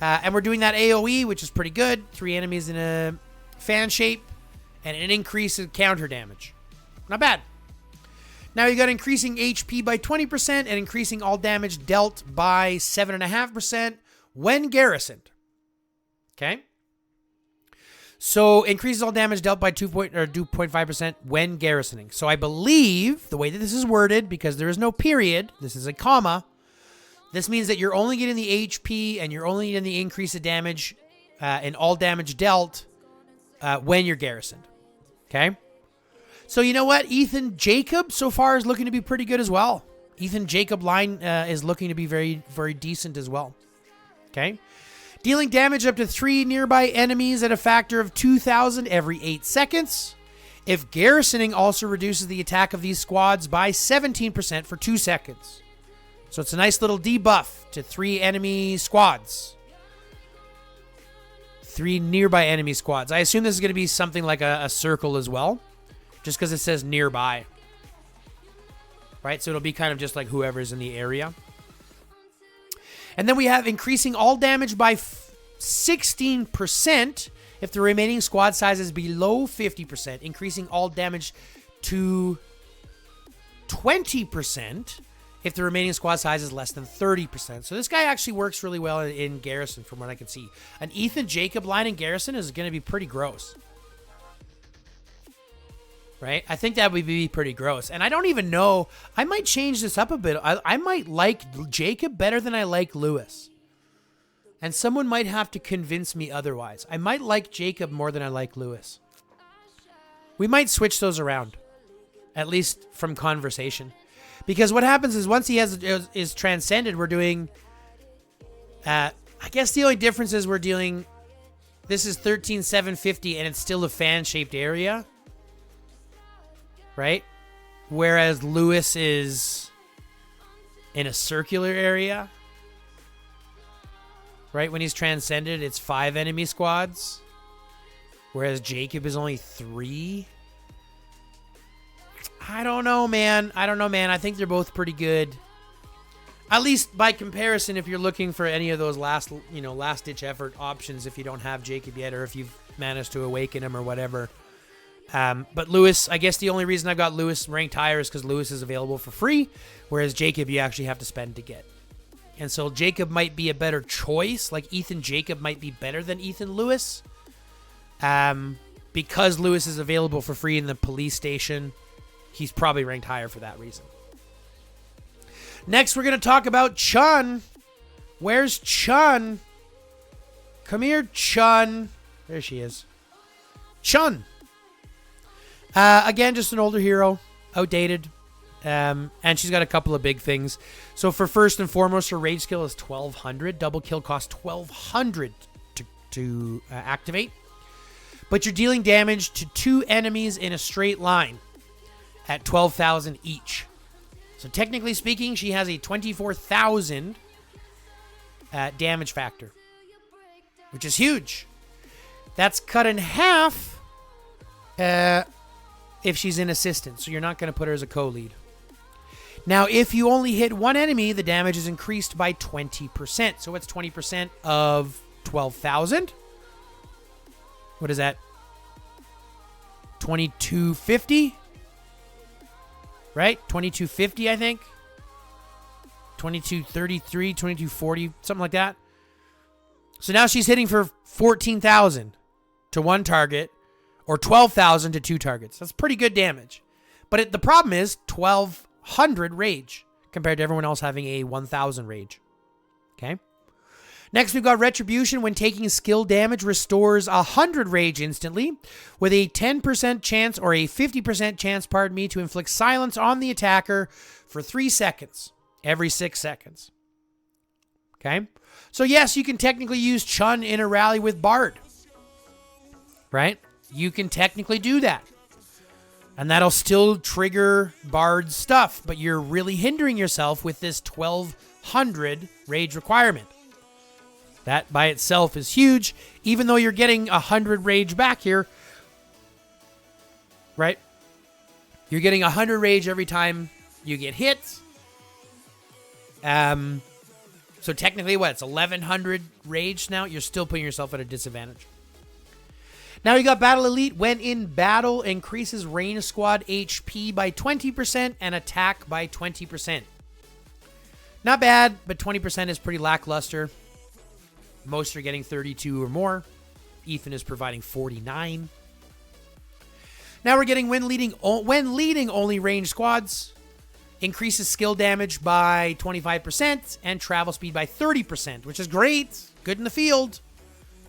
And we're doing that AoE, which is pretty good. 3 enemies in a fan shape and an increase in counter damage. Not bad. Now you got increasing HP by 20% and increasing all damage dealt by 7.5% when garrisoned. Okay? So increases all damage dealt by 2.5% when garrisoning. So I believe the way that this is worded, because there is no period, this is a comma, this means that you're only getting the HP and you're only getting the increase of damage and all damage dealt when you're garrisoned. Okay? So you know what? Ethan Jacob so far is looking to be pretty good as well. Ethan Jacob line is looking to be very, very decent as well. Okay? Dealing damage up to 3 nearby enemies at a factor of 2,000 every 8 seconds. If garrisoning also reduces the attack of these squads by 17% for 2 seconds. So it's a nice little debuff to 3 enemy squads. 3 nearby enemy squads. I assume this is going to be something like a circle as well. Just because it says nearby. Right? So it'll be kind of just like whoever's in the area. And then we have increasing all damage by 16% if the remaining squad size is below 50%. Increasing all damage to 20% if the remaining squad size is less than 30%. So this guy actually works really well in Garrison from what I can see. An Ethan Jacob line in Garrison is going to be pretty gross. Right? I think that would be pretty gross. And I don't even know. I might change this up a bit. I might like Jacob better than I like Lewis. And someone might have to convince me otherwise. I might like Jacob more than I like Lewis. We might switch those around. At least from conversation. Because what happens is once he is transcended, we're doing... I guess the only difference is we're dealing... This is 13,750 and it's still a fan-shaped area. Right? Whereas Lewis is in a circular area. Right? When he's transcended, it's 5 enemy squads. Whereas Jacob is only 3. I don't know, man. I think they're both pretty good. At least by comparison, if you're looking for any of those last-ditch effort options, if you don't have Jacob yet, or if you've managed to awaken him or whatever. But Lewis, I guess the only reason I've got Lewis ranked higher is because Lewis is available for free, whereas Jacob you actually have to spend to get. And so Jacob might be a better choice. Like Ethan Jacob might be better than Ethan Lewis. because Lewis is available for free in the police station, he's probably ranked higher for that reason. Next, we're going to talk about Chun. Where's Chun? Come here, Chun. There she is. Chun. Again, just an older hero. Outdated. And she's got a couple of big things. So for first and foremost, her rage skill is 1200. Double kill costs 1200 to activate. But you're dealing damage to 2 enemies in a straight line at 12,000 each. So technically speaking, she has a 24,000 damage factor, which is huge. That's cut in half if she's in assistance. So you're not going to put her as a co-lead. Now, if you only hit one enemy, the damage is increased by 20%. So what's 20% of 12,000? What is that? 2250? Right? 2250, I think. 2233, 2240, something like that. So now she's hitting for 14,000 to one target or 12,000 to 2 targets. That's pretty good damage. But the problem is 1,200 rage compared to everyone else having a 1,000 rage. Okay? Next, we've got Retribution. When taking skill damage, restores 100 rage instantly with a 10% chance or a 50% chance, pardon me, to inflict silence on the attacker for 3 seconds. Every 6 seconds. Okay? So yes, you can technically use Chun in a rally with Bard. Right? You can technically do that. And that'll still trigger Bard's stuff, but you're really hindering yourself with this 1,200 rage requirement. That by itself is huge, even though you're getting 100 rage back here. Right? You're getting 100 rage every time you get hit. So technically, what? It's 1,100 rage now. You're still putting yourself at a disadvantage. Now you got Battle Elite. When in battle, increases range squad HP by 20% and attack by 20%. Not bad, but 20% is pretty lackluster. Most are getting 32 or more. Ethan is providing 49. Now we're getting when leading only range squads. Increases skill damage by 25% and travel speed by 30%, which is great. Good in the field.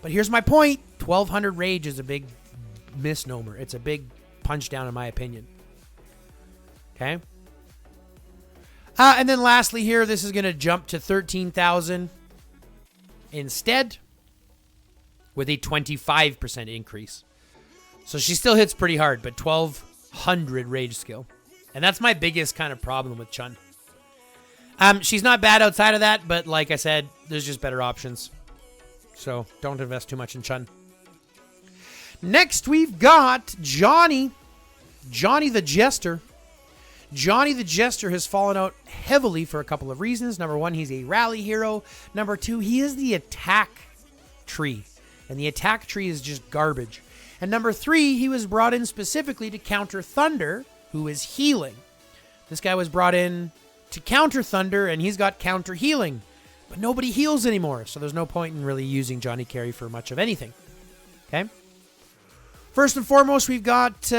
But here's my point. 1,200 rage is a big misnomer. It's a big punch down in my opinion. Okay. And then lastly here, this is going to jump to 13,000 instead with a 25% increase. So she still hits pretty hard, but 1,200 rage skill. And that's my biggest kind of problem with Chun. She's not bad outside of that, but like I said, there's just better options. So don't invest too much in Chun. Next, we've got Johnny. Johnny the Jester. Johnny the Jester has fallen out heavily for a couple of reasons. Number one, he's a rally hero. Number two, he is the attack tree. And the attack tree is just garbage. And number three, he was brought in specifically to counter Thunder, who is healing. This guy was brought in to counter Thunder, and he's got counter healing. But nobody heals anymore, so there's no point in really using Johnny Carey for much of anything. Okay? First and foremost, we've got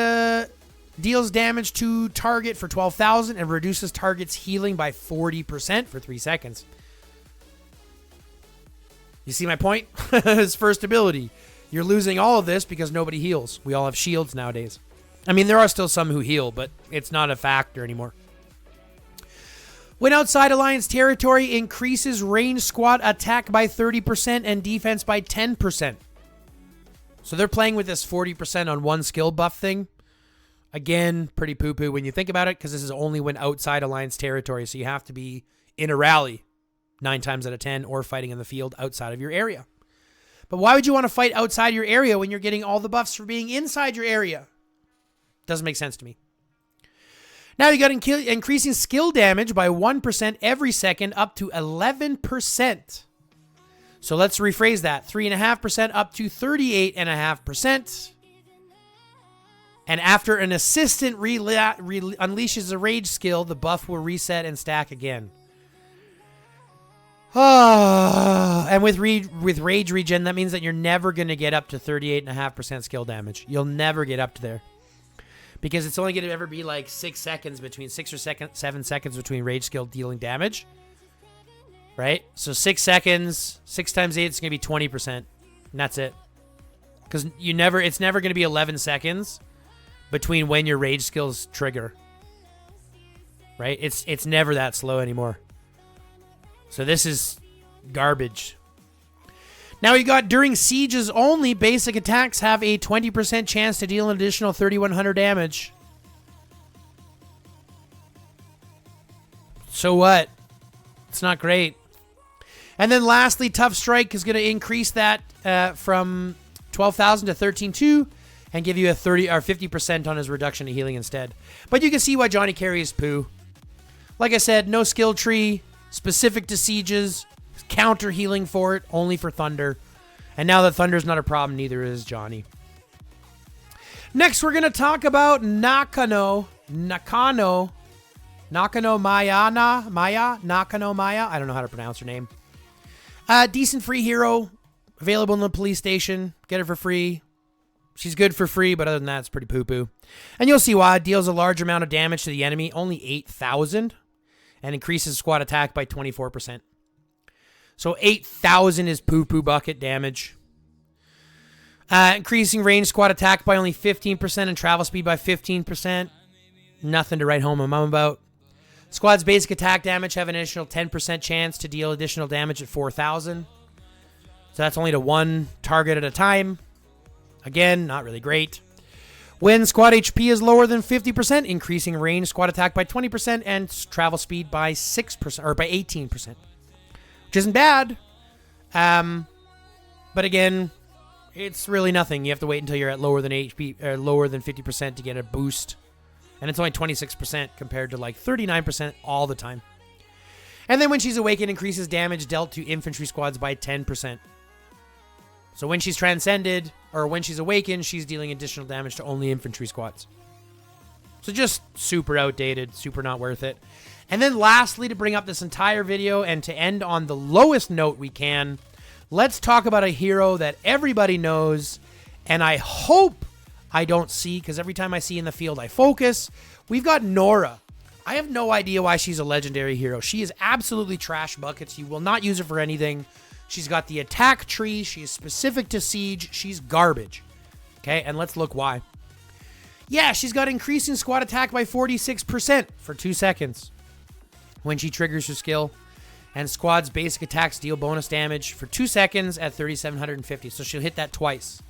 deals damage to target for 12,000 and reduces target's healing by 40% for 3 seconds. You see my point? His first ability. You're losing all of this because nobody heals. We all have shields nowadays. I mean, there are still some who heal, but it's not a factor anymore. When outside Alliance territory, increases range squad attack by 30% and defense by 10%. So they're playing with this 40% on one skill buff thing. Again, pretty poo-poo when you think about it, because this is only when outside Alliance territory, so you have to be in a rally 9 times out of 10 or fighting in the field outside of your area. But why would you want to fight outside your area when you're getting all the buffs for being inside your area? Doesn't make sense to me. Now you got increasing skill damage by 1% every second up to 11%. So let's rephrase that. 3.5% up to 38.5%. And after an assistant unleashes a rage skill, the buff will reset and stack again. And with rage regen, that means that you're never going to get up to 38.5% skill damage. You'll never get up to there. Because it's only going to ever be like 6 seconds between 6 or 7 seconds between rage skill dealing damage. Right? So 6 seconds, 6 times 8 is going to be 20%. And that's it. Because it's never going to be 11 seconds between when your rage skills trigger. Right? It's never that slow anymore. So this is garbage. Now you got during sieges only, basic attacks have a 20% chance to deal an additional 3,100 damage. So what? It's not great. And then lastly, Tough Strike is going to increase that from 12,000 to 13,200 and give you a 30 or 50% on his reduction to healing instead. But you can see why Johnny Carey is poo. Like I said, no skill tree. Specific to sieges, counter healing for it, only for Thunder. And now that Thunder's not a problem, neither is Johnny. Next, we're going to talk about Nakano Maya. I don't know how to pronounce her name. Decent free hero, available in the police station. Get her for free. She's good for free, but other than that, it's pretty poo-poo. And you'll see why. It deals a large amount of damage to the enemy, only 8,000. And increases squad attack by 24%. So 8,000 is poo-poo bucket damage. Increasing range squad attack by only 15% and travel speed by 15%. Nothing to write home a mum about. Squad's basic attack damage have an additional 10% chance to deal additional damage at 4,000. So that's only to one target at a time. Again, not really great. When squad HP is lower than 50%, increasing range squad attack by 20% and travel speed by 6% or by 18%, which isn't bad. But again, it's really nothing. You have to wait until you're at lower than HP or lower than 50% to get a boost, and it's only 26% compared to like 39% all the time. And then when she's awakened, increases damage dealt to infantry squads by 10%. So when she's transcended, or when she's awakened, she's dealing additional damage to only infantry squads. So just super outdated, super not worth it. And then lastly, to bring up this entire video and to end on the lowest note we can, let's talk about a hero that everybody knows, and I hope I don't see, because every time I see in the field, I focus. We've got Nora. I have no idea why she's a legendary hero. She is absolutely trash buckets. You will not use her for anything. She's got the attack tree. She is specific to siege. She's garbage. Okay, and let's look why. Yeah, she's got increasing squad attack by 46% for 2 seconds when she triggers her skill. And squad's basic attacks deal bonus damage for 2 seconds at 3,750. So she'll hit that twice.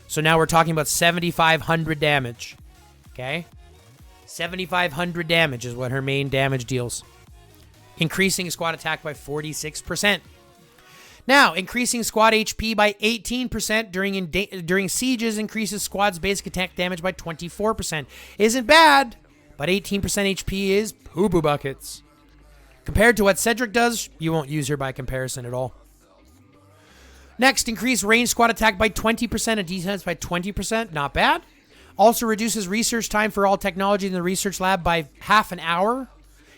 So now we're talking about 7,500 damage. Okay? 7,500 damage is what her main damage deals. Increasing squad attack by 46%. Now, increasing squad HP by 18% during sieges increases squad's basic attack damage by 24%. Isn't bad, but 18% HP is poo-poo buckets. Compared to what Cedric does, you won't use her by comparison at all. Next, increase range squad attack by 20% and defense by 20%. Not bad. Also reduces research time for all technology in the research lab by half an hour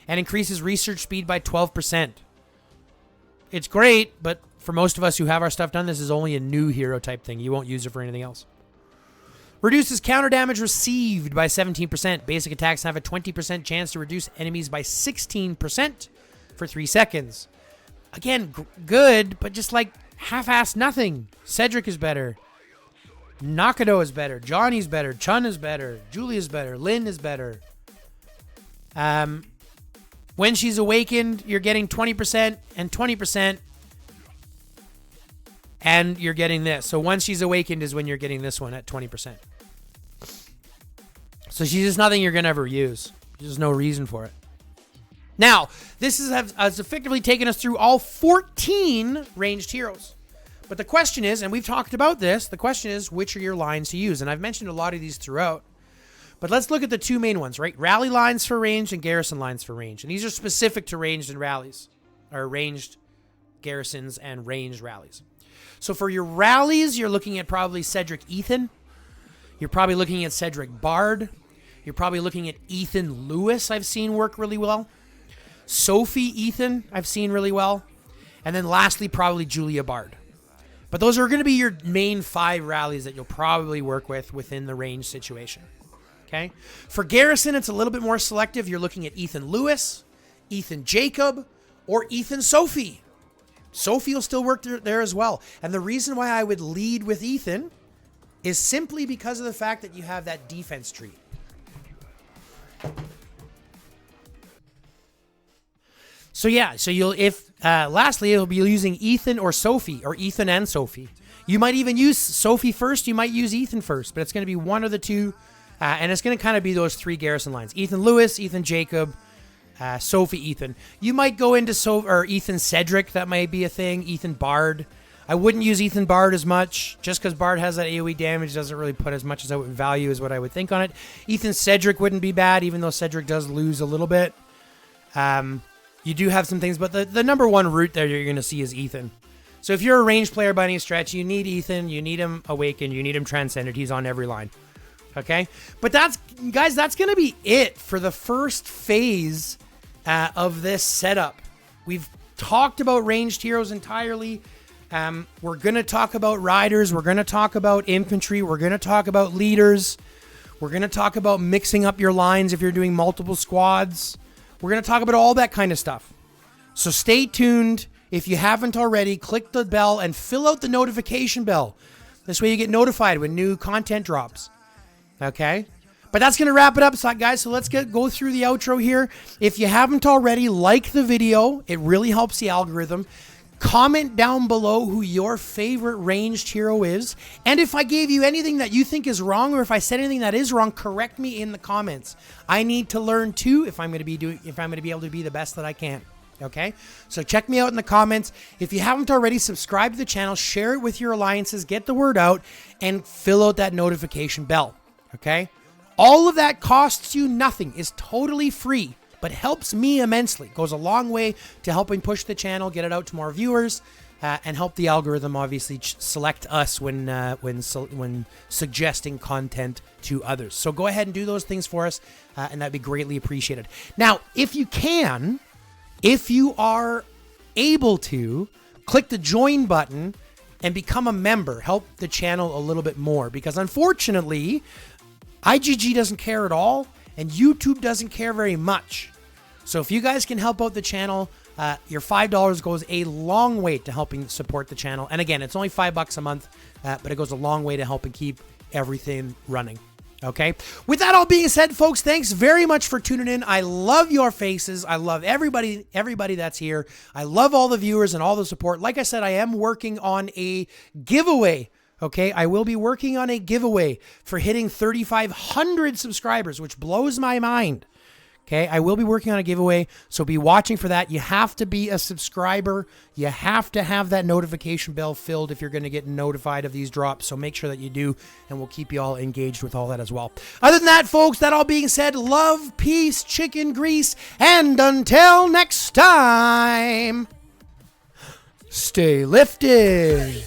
and increases research speed by 12%. It's great, but for most of us who have our stuff done, this is only a new hero type thing. You won't use it for anything else. Reduces counter damage received by 17%. Basic attacks have a 20% chance to reduce enemies by 16% for 3 seconds. Again, good, but just like half-assed nothing. Cedric is better. Nakano is better. Johnny's better. Chun is better. Julia's better. Lin is better. When she's awakened, you're getting 20% and 20%. And you're getting this. So once she's awakened is when you're getting this one at 20%. So she's just nothing you're going to ever use. There's no reason for it. Now, this has effectively taken us through all 14 ranged heroes. But the question is, and we've talked about this, the question is, which are your lines to use? And I've mentioned a lot of these throughout. But let's look at the two main ones, right? Rally lines for range and garrison lines for range. And these are specific to ranged and rallies. Or ranged garrisons and ranged rallies. So for your rallies, you're looking at probably Cedric Ethan. You're probably looking at Cedric Bard. You're probably looking at Ethan Lewis, I've seen work really well. Sophie Ethan, I've seen really well. And then lastly, probably Julia Bard. But those are going to be your main 5 rallies that you'll probably work with within the range situation. Okay? For Garrison, it's a little bit more selective. You're looking at Ethan Lewis, Ethan Jacob, or Ethan Sophie. Sophie will still work there as well. And the reason why I would lead with Ethan is simply because of the fact that you have that defense tree. So yeah, so lastly, you'll be using Ethan or Sophie, or Ethan and Sophie. You might even use Sophie first, you might use Ethan first, but it's going to be one of the two, and it's going to kind of be those 3 Garrison lines. Ethan Lewis, Ethan Jacob, Sophie, Ethan. You might go into or Ethan Cedric, that might be a thing. Ethan Bard. I wouldn't use Ethan Bard as much, just because Bard has that AoE damage, doesn't really put as much as I would value as what I would think on it. Ethan Cedric wouldn't be bad, even though Cedric does lose a little bit. You do have some things, but the number one route there you're going to see is Ethan. So if you're a ranged player by any stretch, you need Ethan, you need him Awakened, you need him Transcended. He's on every line. Okay? But that's going to be it for the first phase of this setup. We've talked about ranged heroes entirely. We're going to talk about riders. We're going to talk about infantry. We're going to talk about leaders. We're going to talk about mixing up your lines if you're doing multiple squads. We're going to talk about all that kind of stuff. So stay tuned. If you haven't already, click the bell and fill out the notification bell. This way you get notified when new content drops. Okay? But that's going to wrap it up, guys. So let's go through the outro here. If you haven't already, like the video. It really helps the algorithm. Comment down below who your favorite ranged hero is. And if I gave you anything that you think is wrong, or if I said anything that is wrong, correct me in the comments. I need to learn too if I'm going to be able to be the best that I can. Okay? So check me out in the comments. If you haven't already, subscribe to the channel, share it with your alliances, get the word out, and fill out that notification bell. Okay? All of that costs you nothing, is totally free, but helps me immensely. Goes a long way to helping push the channel, get it out to more viewers, and help the algorithm obviously select us when suggesting content to others. So go ahead and do those things for us, and that'd be greatly appreciated. Now, if you are able to, click the join button and become a member. Help the channel a little bit more, because unfortunately, IGG doesn't care at all, and YouTube doesn't care very much. So if you guys can help out the channel, your $5 goes a long way to helping support the channel. And again, it's only $5 a month, but it goes a long way to helping keep everything running. Okay? With that all being said, folks, thanks very much for tuning in. I love your faces. I love everybody that's here. I love all the viewers and all the support. Like I said, I am working on a giveaway. Okay, I will be working on a giveaway for hitting 3,500 subscribers, which blows my mind. Okay, I will be working on a giveaway, so be watching for that. You have to be a subscriber. You have to have that notification bell filled if you're going to get notified of these drops, so make sure that you do, and we'll keep you all engaged with all that as well. Other than that, folks, that all being said, love, peace, chicken grease, and until next time, stay lifted.